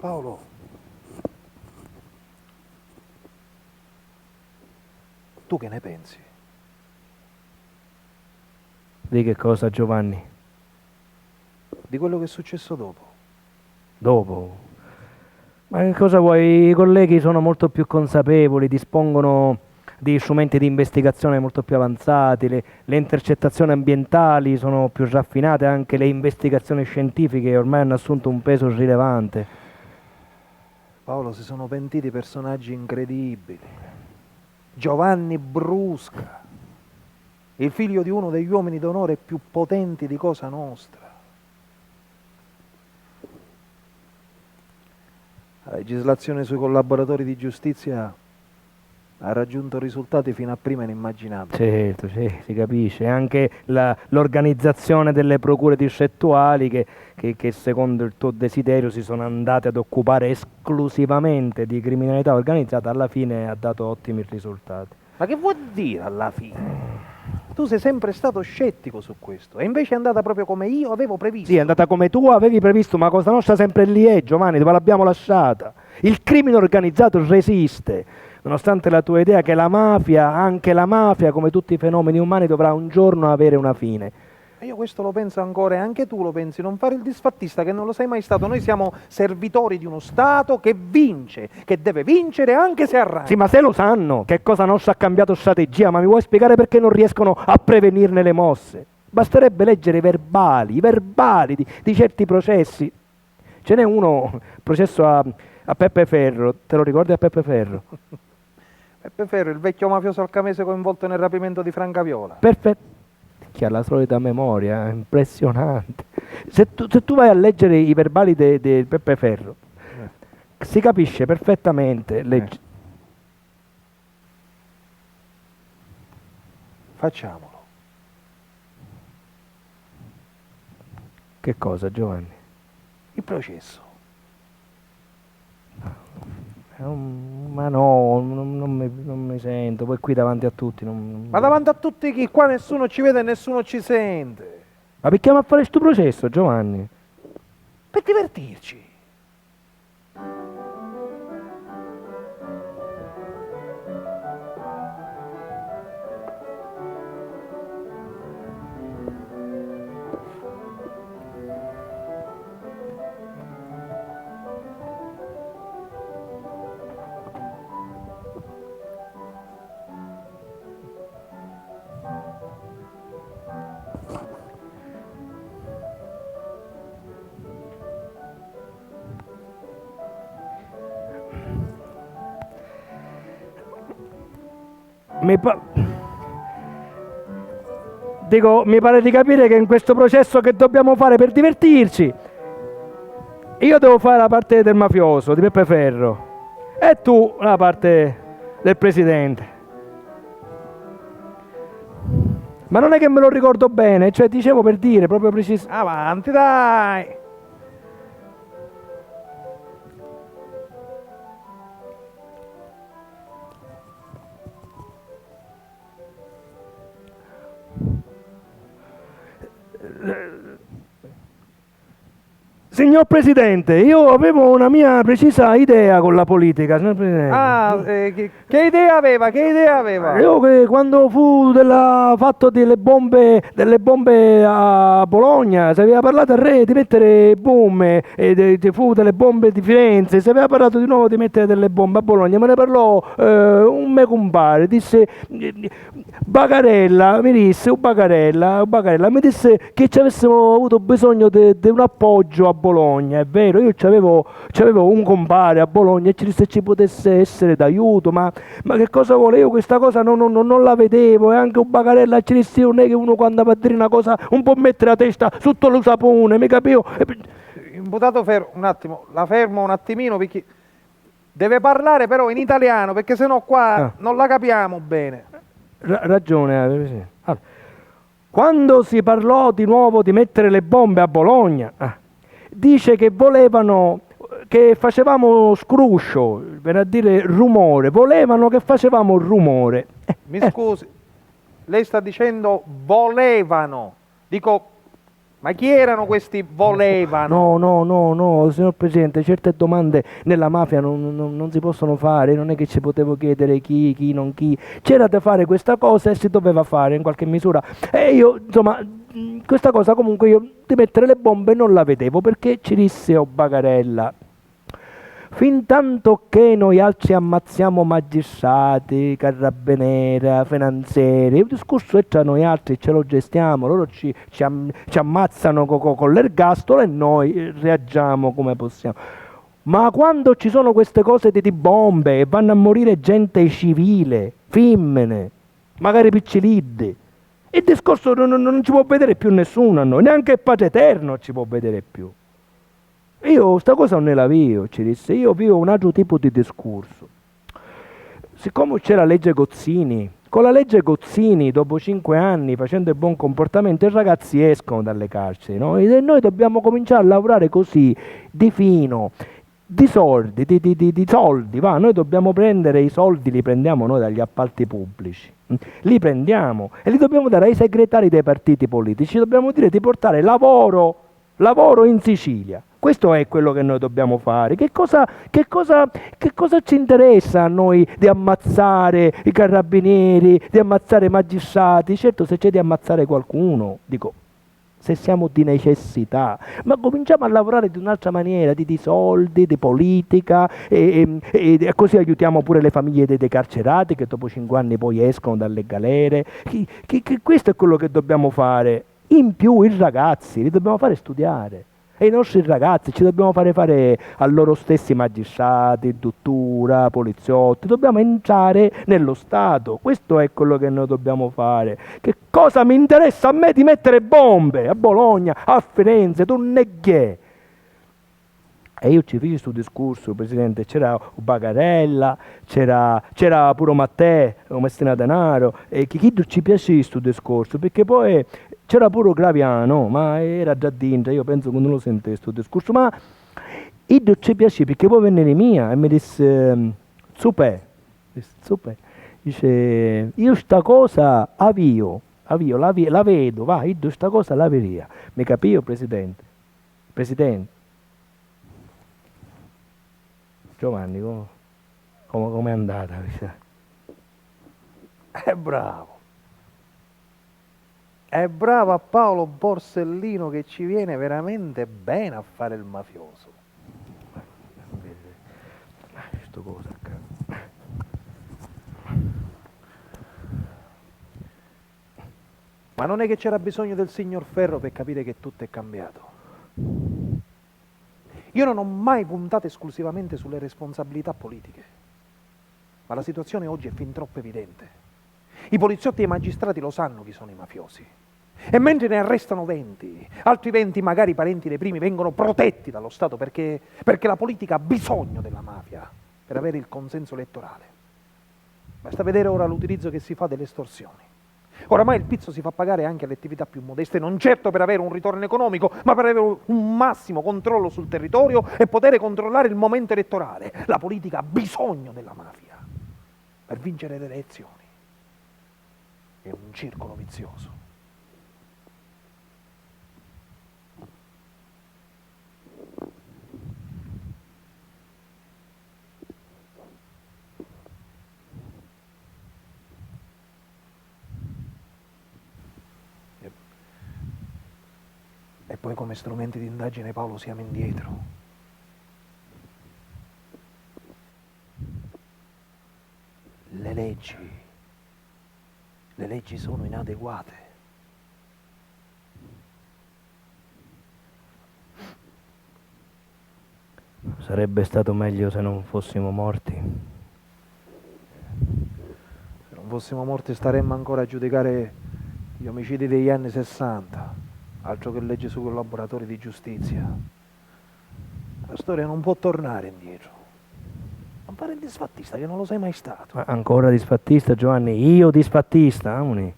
Paolo, tu che ne pensi? Di che cosa, Giovanni? Di quello che è successo dopo? Dopo? Ma che cosa vuoi? I colleghi sono molto più consapevoli, dispongono di strumenti di investigazione molto più avanzati, le intercettazioni ambientali sono più raffinate, anche le investigazioni scientifiche ormai hanno assunto un peso rilevante. Paolo, si sono pentiti personaggi incredibili. Giovanni Brusca, il figlio di uno degli uomini d'onore più potenti di Cosa Nostra. La legislazione sui collaboratori di giustizia ha raggiunto risultati fino a prima inimmaginabili. Certo, si capisce. Anche l'organizzazione delle procure distrettuali che secondo il tuo desiderio si sono andate ad occupare esclusivamente di criminalità organizzata, alla fine ha dato ottimi risultati. Ma che vuol dire alla fine? Tu sei sempre stato scettico su questo e invece è andata proprio come io avevo previsto. Sì, è andata come tu avevi previsto, ma Cosa Nostra sempre lì è, Giovanni, dove l'abbiamo lasciata? Il crimine organizzato resiste, nonostante la tua idea che la mafia, anche la mafia, come tutti i fenomeni umani, dovrà un giorno avere una fine. E io questo lo penso ancora e anche tu lo pensi, non fare il disfattista che non lo sei mai stato. Noi siamo servitori di uno Stato che vince, che deve vincere anche se arranca. Sì, ma se lo sanno che Cosa Nostra ha cambiato strategia, ma mi vuoi spiegare perché non riescono a prevenirne le mosse? Basterebbe leggere i verbali di certi processi. Ce n'è uno, processo a Peppe Ferro, te lo ricordi a Peppe Ferro? Peppe Ferro, il vecchio mafioso alcamese coinvolto nel rapimento di Francaviola. Perfetto. Che ha la solita memoria, è impressionante. Se tu vai a leggere i verbali di Peppe Ferro, si capisce perfettamente. Facciamolo. Che cosa, Giovanni? Il processo. Ma no, non mi sento, poi qui davanti a tutti Ma davanti a tutti chi? Qua nessuno ci vede e nessuno ci sente. Ma perché a fare sto processo, Giovanni? Per divertirci. Mi pare di capire che in questo processo che dobbiamo fare per divertirci, io devo fare la parte del mafioso, di Peppe Ferro, e tu la parte del presidente. Ma non è che me lo ricordo bene, cioè dicevo per dire, proprio preciso. Avanti, dai! Signor Presidente, io avevo una mia precisa idea con la politica, signor Presidente. Che idea aveva? Che idea aveva? Io che quando fu fatto delle bombe a Bologna, si aveva parlato al re di mettere bombe, fu delle bombe di Firenze, si aveva parlato di nuovo di mettere delle bombe a Bologna, me ne parlò un mio compare, disse Bagarella, mi disse Bagarella, mi disse che ci avessimo avuto bisogno di un appoggio a Bologna, è vero, io c'avevo un compare a Bologna e ci disse ci potesse essere d'aiuto, ma che cosa vuole? Io questa cosa non la vedevo, e anche un Bagarella ci disse non è che uno quando va a dire una cosa un può mettere la testa sotto lo sapone, mi capivo? Imputato Ferro, un attimo, la fermo un attimino perché deve parlare però in italiano perché sennò qua non la capiamo bene. Ragione, Presidente. Allora, quando si parlò di nuovo di mettere le bombe a Bologna, dice che volevano che facevamo scruscio, per a dire rumore, volevano che facevamo rumore. Mi scusi, lei sta dicendo volevano, dico, ma chi erano questi volevano? No, signor Presidente, certe domande nella mafia non si possono fare, non è che ci potevo chiedere chi, non chi, c'era da fare questa cosa e si doveva fare in qualche misura. E io, insomma, questa cosa comunque io di mettere le bombe non la vedevo, perché ci disse Bagarella. Fin tanto che noi altri ammazziamo magistrati, carabinieri, finanzieri, il discorso è tra noi altri, ce lo gestiamo, loro ci ammazzano con l'ergastolo e noi reagiamo come possiamo. Ma quando ci sono queste cose di bombe e vanno a morire gente civile, femmine, magari picciliddi, il discorso non ci può vedere più nessuno a noi, neanche il Padre Eterno ci può vedere più. Io sta cosa non ne la vivo, ci disse, io vivo un altro tipo di discorso. Siccome c'è la legge Gozzini, con la legge Gozzini dopo 5 anni facendo il buon comportamento i ragazzi escono dalle carceri, no? E noi dobbiamo cominciare a lavorare così, di fino, di soldi, di soldi, va, noi dobbiamo prendere i soldi, li prendiamo noi dagli appalti pubblici, li prendiamo e li dobbiamo dare ai segretari dei partiti politici, dobbiamo dire di portare lavoro in Sicilia. Questo è quello che noi dobbiamo fare. Che cosa ci interessa a noi di ammazzare i carabinieri, di ammazzare i magistrati? Certo, se c'è di ammazzare qualcuno, dico, se siamo di necessità, ma cominciamo a lavorare di un'altra maniera, di soldi, di politica, e così aiutiamo pure le famiglie dei decarcerati che dopo 5 anni poi escono dalle galere. Questo è quello che dobbiamo fare. In più i ragazzi li dobbiamo fare studiare. E i nostri ragazzi ci dobbiamo fare a loro stessi magistrati, dottura, poliziotti, dobbiamo entrare nello Stato, questo è quello che noi dobbiamo fare. Che cosa mi interessa a me di mettere bombe a Bologna, a Firenze, tu neghe? E io ci feci questo discorso, Presidente, c'era Bagarella, c'era pure Matteo, Messina Denaro, e chi ci piace questo discorso, perché poi c'era pure Graviano, ma era già dentro, io penso che non lo sente questo discorso, ma io ci piace perché poi venne mia e mi disse, super, dice, io sta cosa avvio, la vedo, va, io sta cosa la veria, mi capivo, Presidente? Giovanni, come è andata? Bravo. È bravo a Paolo Borsellino che ci viene veramente bene a fare il mafioso. Ma non è che c'era bisogno del signor Ferro per capire che tutto è cambiato. Io non ho mai puntato esclusivamente sulle responsabilità politiche, ma la situazione oggi è fin troppo evidente. I poliziotti e i magistrati lo sanno chi sono i mafiosi. E mentre ne arrestano 20, altri 20, magari parenti dei primi, vengono protetti dallo Stato perché la politica ha bisogno della mafia per avere il consenso elettorale. Basta vedere ora l'utilizzo che si fa delle estorsioni. Oramai il pizzo si fa pagare anche alle attività più modeste, non certo per avere un ritorno economico, ma per avere un massimo controllo sul territorio e poter controllare il momento elettorale. La politica ha bisogno della mafia per vincere le elezioni. È un circolo vizioso. poi come strumenti di indagine, Paolo, siamo indietro. Le leggi sono inadeguate. Sarebbe stato meglio se non fossimo morti. Se non fossimo morti staremmo ancora a giudicare gli omicidi degli anni 60, altro che legge sui collaboratori di giustizia. La storia non può tornare indietro. Non fare il disfattista, che non lo sei mai stato. Ma ancora disfattista, Giovanni? Io disfattista, Amuni?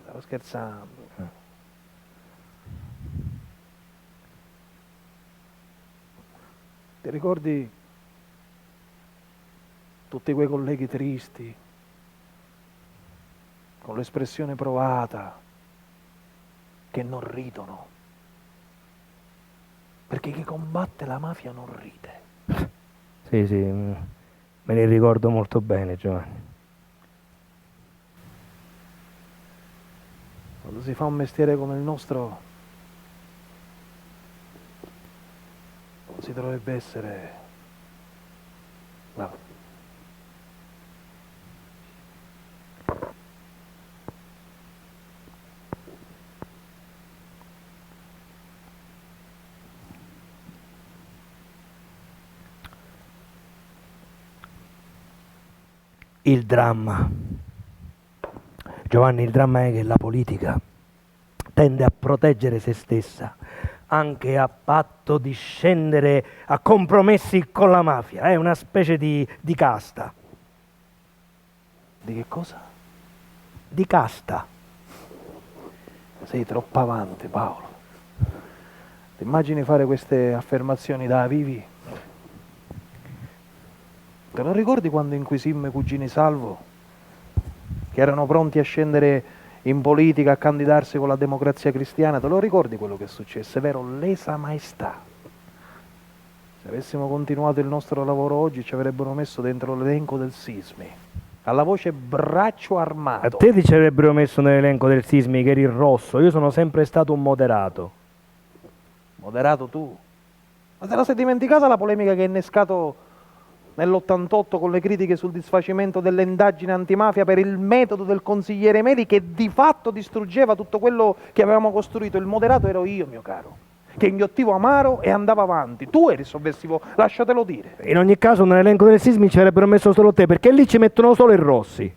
Stavo scherzando. Ti ricordi tutti quei colleghi tristi, con l'espressione provata, che non ridono? Perché chi combatte la mafia non ride. Sì, me li ricordo molto bene, Giovanni. Quando si fa un mestiere come il nostro, non si dovrebbe essere... Vabbè. Il dramma. Giovanni, il dramma è che la politica tende a proteggere se stessa, anche a patto di scendere a compromessi con la mafia. È una specie di casta. Di che cosa? Di casta. Sei troppo avanti, Paolo. Ti immagini fare queste affermazioni da vivi? Te lo ricordi quando inquisimmo i cugini Salvo, che erano pronti a scendere in politica, a candidarsi con la Democrazia Cristiana? Te lo ricordi quello che successe? È vero, lesa maestà. Se avessimo continuato il nostro lavoro oggi ci avrebbero messo dentro l'elenco del Sismi, alla voce braccio A armato. te ti ci avrebbero messo nell'elenco del Sismi che eri il rosso. Io sono sempre stato un moderato. Moderato tu? Ma te la sei dimenticata la polemica che hai innescato nell'88 con le critiche sul disfacimento delle indagini antimafia per il metodo del consigliere Meli, che di fatto distruggeva tutto quello che avevamo costruito? Il moderato ero io, mio caro, che inghiottivo amaro e andava avanti. Tu eri sovversivo, lasciatelo dire. In ogni caso nell'elenco del Sismi ci avrebbero messo solo te, perché lì ci mettono solo i rossi.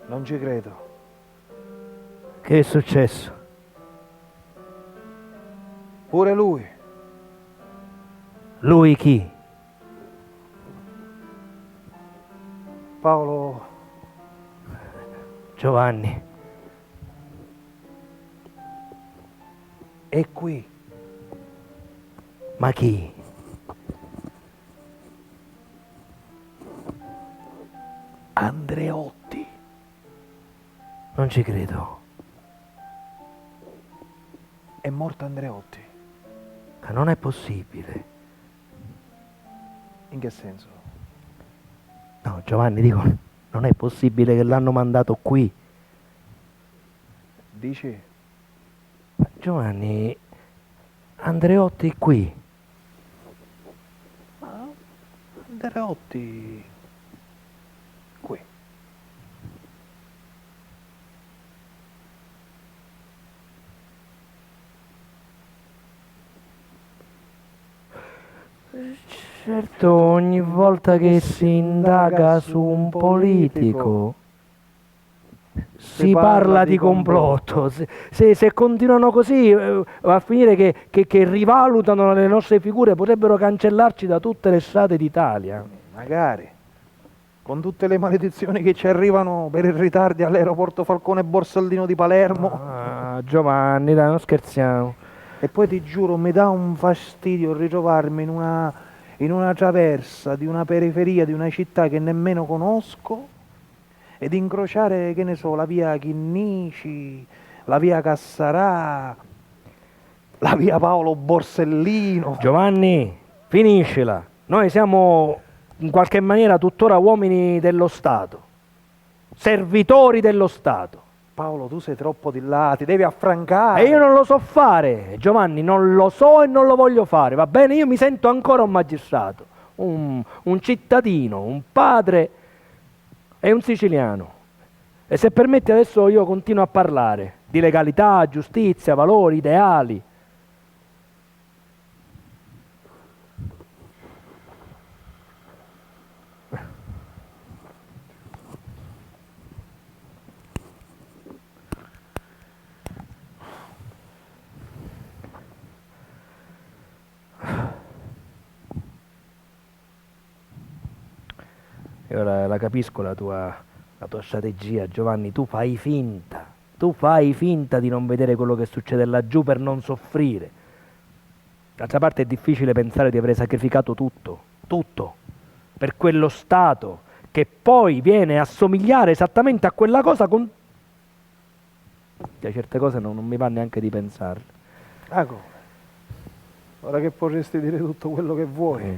Non ci credo. Che è successo? Pure lui. Lui chi? Paolo, Giovanni. è qui. Ma chi? Andreotti. Non ci credo. È morto Andreotti. Ma non è possibile. In che senso? No, Giovanni, dico, non è possibile che l'hanno mandato qui. Dici? Ma Giovanni, Andreotti qui. Ma Andreotti qui. Certo, ogni volta che si indaga su un politico si parla di complotto. Se continuano così, va a finire che rivalutano le nostre figure, potrebbero cancellarci da tutte le strade d'Italia. Magari. Con tutte le maledizioni che ci arrivano per i ritardi all'aeroporto Falcone Borsellino di Palermo. Ah, Giovanni, dai, non scherziamo. E poi ti giuro, mi dà un fastidio ritrovarmi in una traversa di una periferia di una città che nemmeno conosco ed incrociare, che ne so, la via Chinnici, la via Cassarà, la via Paolo Borsellino. Giovanni, finiscila. Noi siamo in qualche maniera tuttora uomini dello Stato, servitori dello Stato. Paolo, tu sei troppo di là, ti devi affrancare. E io non lo so fare, Giovanni, non lo so e non lo voglio fare, va bene? Io mi sento ancora un magistrato, un cittadino, un padre e un siciliano. E se permetti adesso io continuo a parlare di legalità, giustizia, valori, ideali. Io la capisco la tua strategia, Giovanni, tu fai finta di non vedere quello che succede laggiù per non soffrire. D'altra parte è difficile pensare di aver sacrificato tutto, per quello Stato, che poi viene a somigliare esattamente a quella cosa con... Certe cose non mi va neanche di pensarle. Ah, come? Ora che potresti dire tutto quello che vuoi.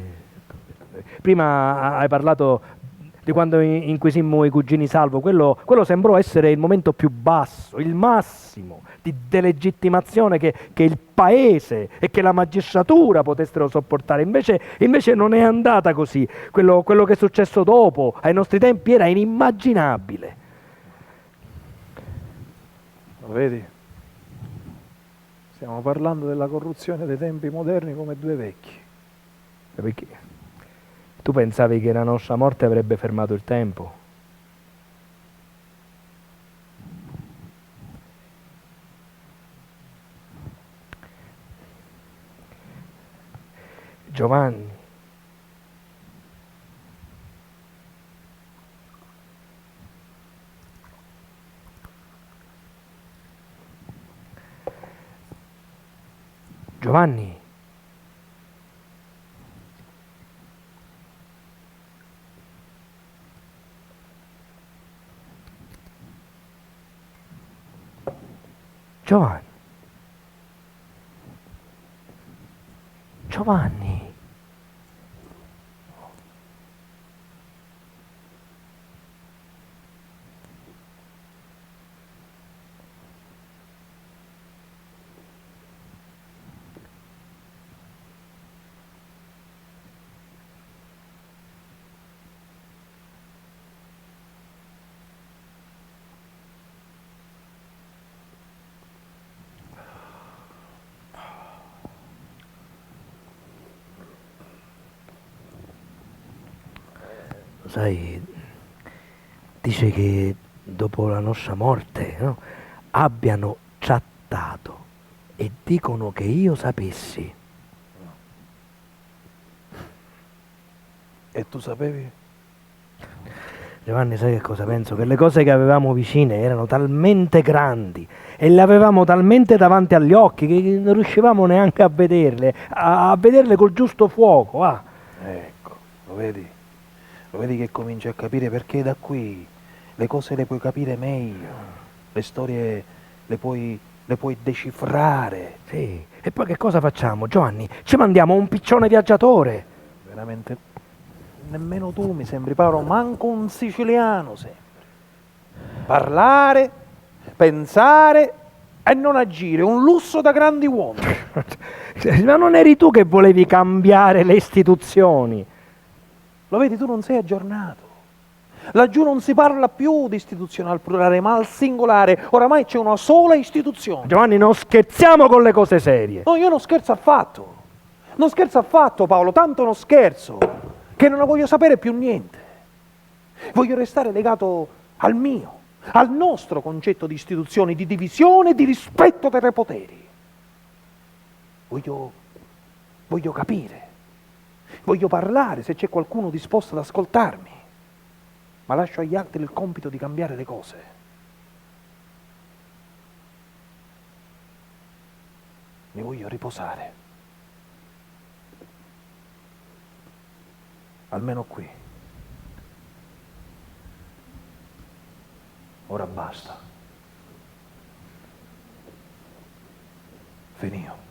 Prima hai parlato di quando inquisimmo i cugini Salvo, quello sembrò essere il momento più basso, il massimo di delegittimazione che il paese e che la magistratura potessero sopportare. Invece non è andata così. Quello che è successo dopo, ai nostri tempi, era inimmaginabile. Lo vedi? Stiamo parlando della corruzione dei tempi moderni come due vecchi. Perché? Tu pensavi che la nostra morte avrebbe fermato il tempo? Giovanni, Giovanni, Giovanni, Giovanni. Sai, dice che dopo la nostra morte, no, abbiano chattato e dicono che io sapessi. E tu sapevi? Giovanni, sai che cosa penso? Che le cose che avevamo vicine erano talmente grandi e le avevamo talmente davanti agli occhi che non riuscivamo neanche a vederle, a vederle col giusto fuoco. Ah. Ecco, lo vedi? Lo vedi che cominci a capire perché da qui le cose le puoi capire meglio, le storie le puoi decifrare. Sì, e poi che cosa facciamo, Giovanni? Ci mandiamo un piccione viaggiatore. Veramente, nemmeno tu mi sembri, Paolo, manco un siciliano sempre. Parlare, pensare e non agire, un lusso da grandi uomini. Ma non eri tu che volevi cambiare le istituzioni? Lo vedi, tu non sei aggiornato. Laggiù non si parla più di istituzione al plurale, ma al singolare. Oramai c'è una sola istituzione. Giovanni, non scherziamo con le cose serie. No, io non scherzo affatto. Non scherzo affatto, Paolo, tanto non scherzo, che non ne voglio sapere più niente. Voglio restare legato al mio, al nostro concetto di istituzioni, di divisione e di rispetto dei poteri. Voglio capire, voglio parlare se c'è qualcuno disposto ad ascoltarmi, ma lascio agli altri il compito di cambiare le cose. Mi voglio riposare, almeno qui. Ora basta. Finito.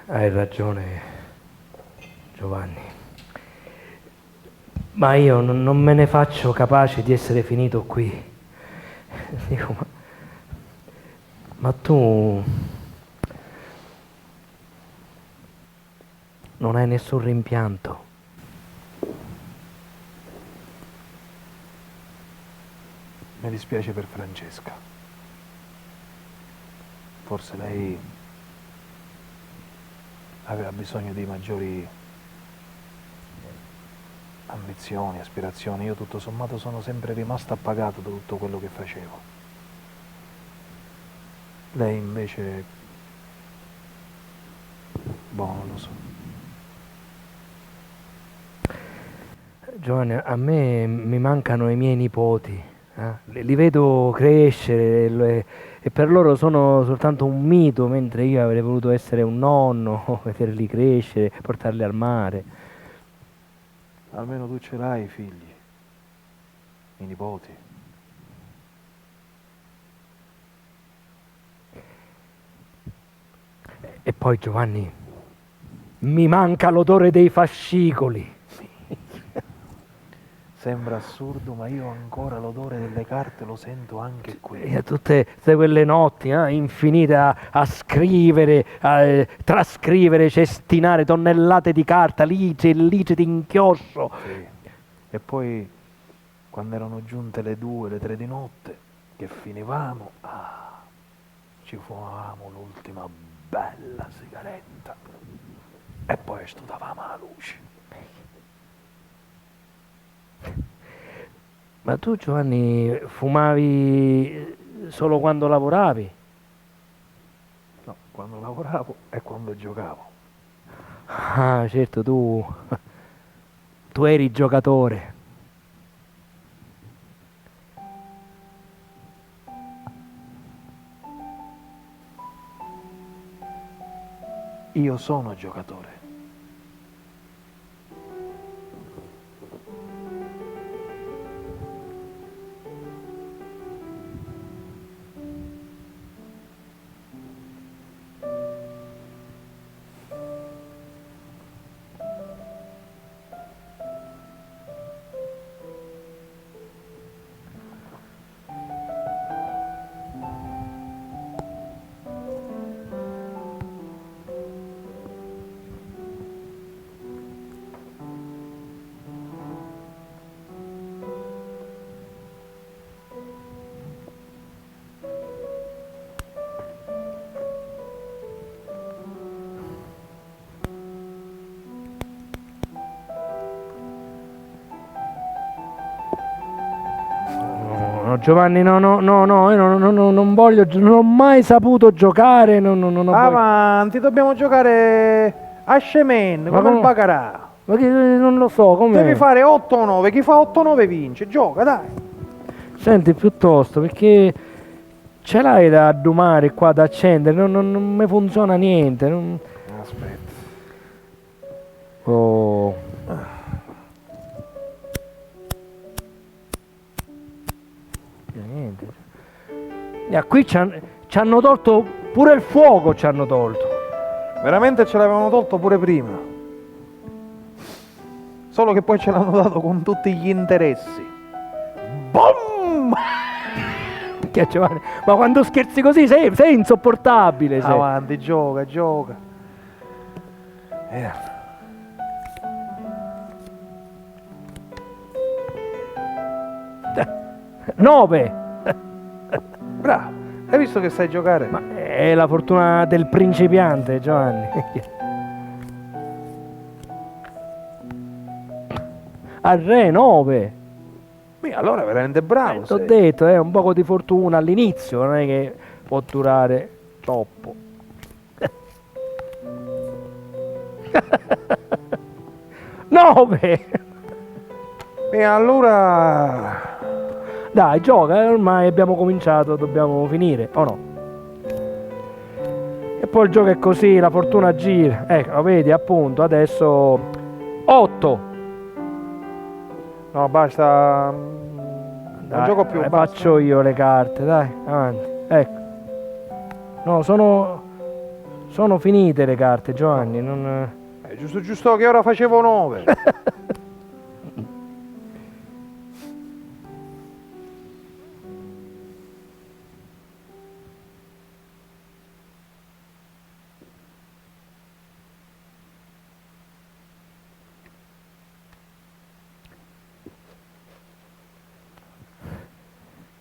Hai ragione, Giovanni. Ma io non me ne faccio capace di essere finito qui. Dico, ma tu non hai nessun rimpianto? Mi dispiace per Francesca. Forse lei aveva bisogno di maggiori ambizioni, aspirazioni. Io tutto sommato sono sempre rimasto appagato da tutto quello che facevo. Lei invece, non lo so. Giovanni, a me mi mancano i miei nipoti. Li vedo crescere e per loro sono soltanto un mito, mentre io avrei voluto essere un nonno, vederli crescere, portarli al mare. Almeno tu ce l'hai i figli, i nipoti. E poi, Giovanni, mi manca l'odore dei fascicoli. Sembra assurdo, ma io ancora l'odore delle carte lo sento anche qui. E tutte quelle notti infinite a scrivere, a trascrivere, cestinare tonnellate di carta, lice e lice di inchiostro. Sì. E poi, quando erano giunte le 2, le 3 di notte, che finivamo, ci fumavamo l'ultima bella sigaretta e poi studavamo la luce. Ma tu, Giovanni, fumavi solo quando lavoravi? No, quando lavoravo e quando giocavo. Ah, certo, tu eri giocatore. Io sono giocatore. No, Giovanni, no, io non voglio, non ho mai saputo giocare. Avanti, dobbiamo giocare a scemenne, come il baccarat. Ma che, non lo so, come. Devi fare 8-9, chi fa 8-9 vince, gioca, dai. Senti, piuttosto, perché ce l'hai da addumare qua, da accendere, non mi funziona niente. Aspetta. Oh. Niente. Qui ci hanno tolto pure il fuoco, ci hanno tolto. Veramente ce l'avevano tolto pure prima. Solo che poi ce l'hanno dato con tutti gli interessi. Boom! Che Giovanni, ma quando scherzi così sei insopportabile. Sei. Avanti, gioca. 9. Bravo. Hai visto che sai giocare? Ma è la fortuna del principiante, Giovanni. A re 9. Allora è veramente bravo. T'ho sei. detto, un poco di fortuna all'inizio, non è che può durare troppo. 9. Allora... Dai, gioca, ormai abbiamo cominciato, dobbiamo finire, o no? E poi il gioco è così, la fortuna gira. Ecco, vedi, appunto, adesso 8. No, basta. Dai, Non gioco più. dai, Basta. faccio io le carte, dai, avanti. Ecco. No, sono finite le carte, Giovanni, non... Giusto che ora facevo 9.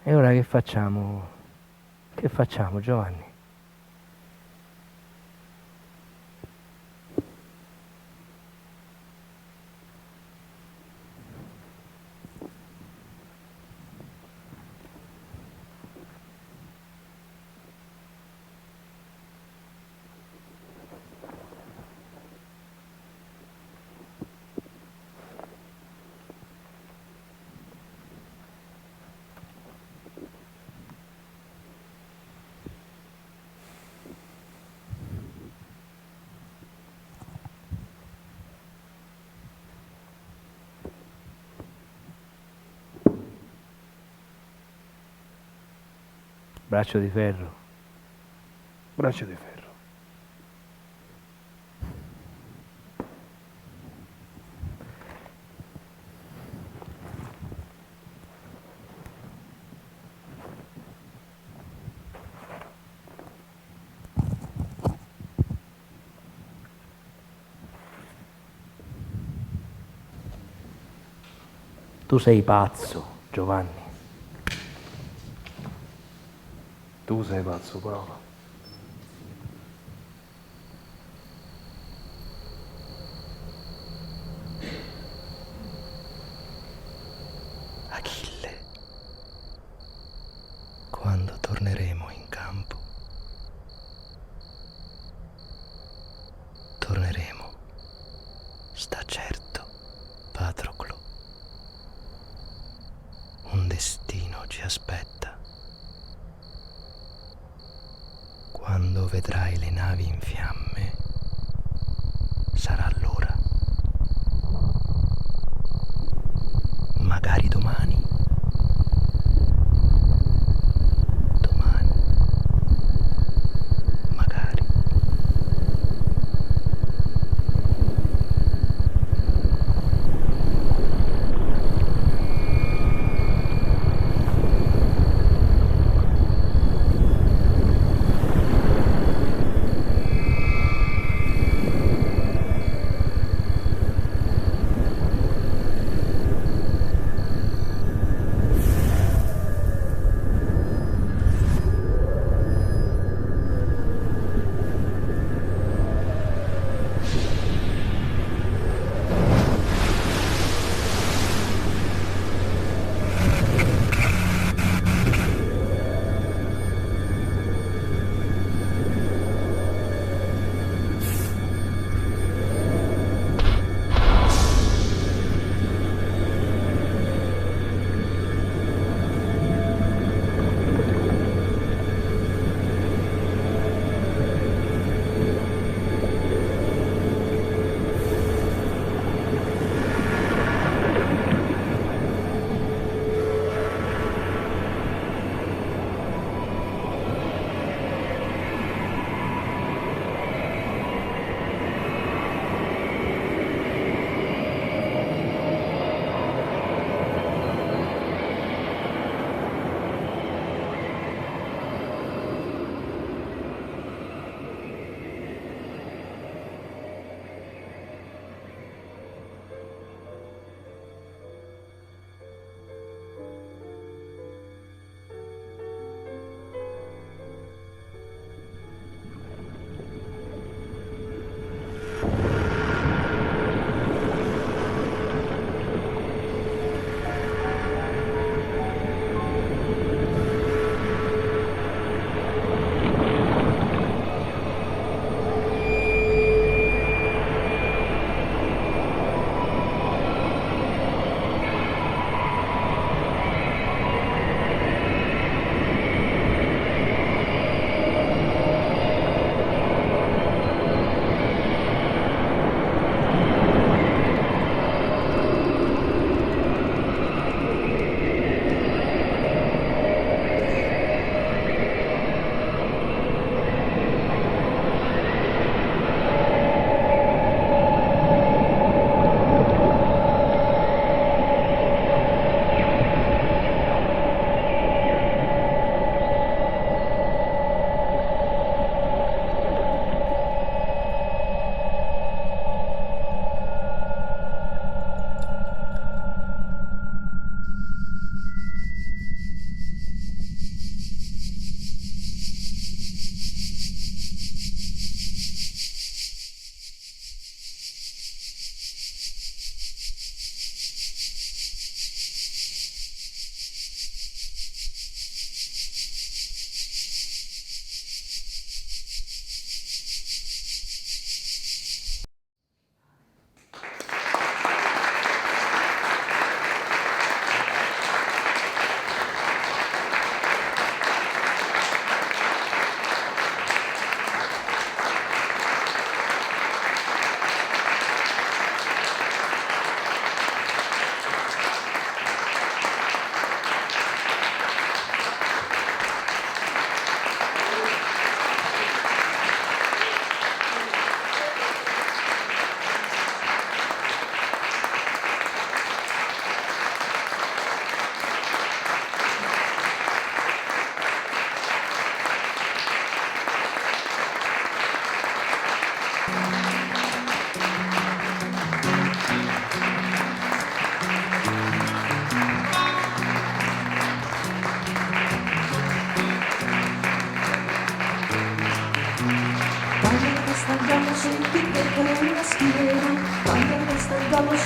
E ora che facciamo? Che facciamo, Giovanni? Braccio di ferro. Braccio di ferro. Tu sei pazzo, Giovanni. Tu sei pazzo, Paolo. Achille, quando torneremo in campo, torneremo, sta certo, Patroclo. Un destino ci aspetta.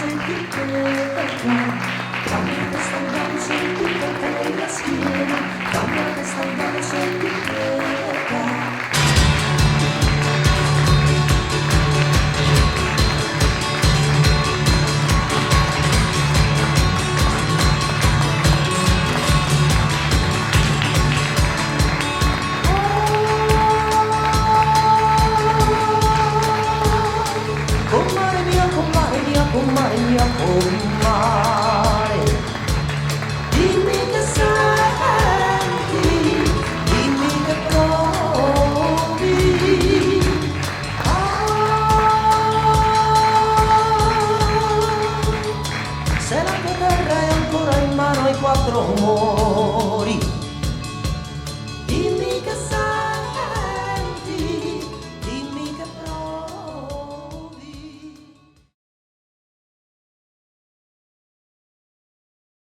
senti bene, dammi questa bene, senti bene la schiena, dammi questa bene, senti bene. Con mare mia, con mare mia, con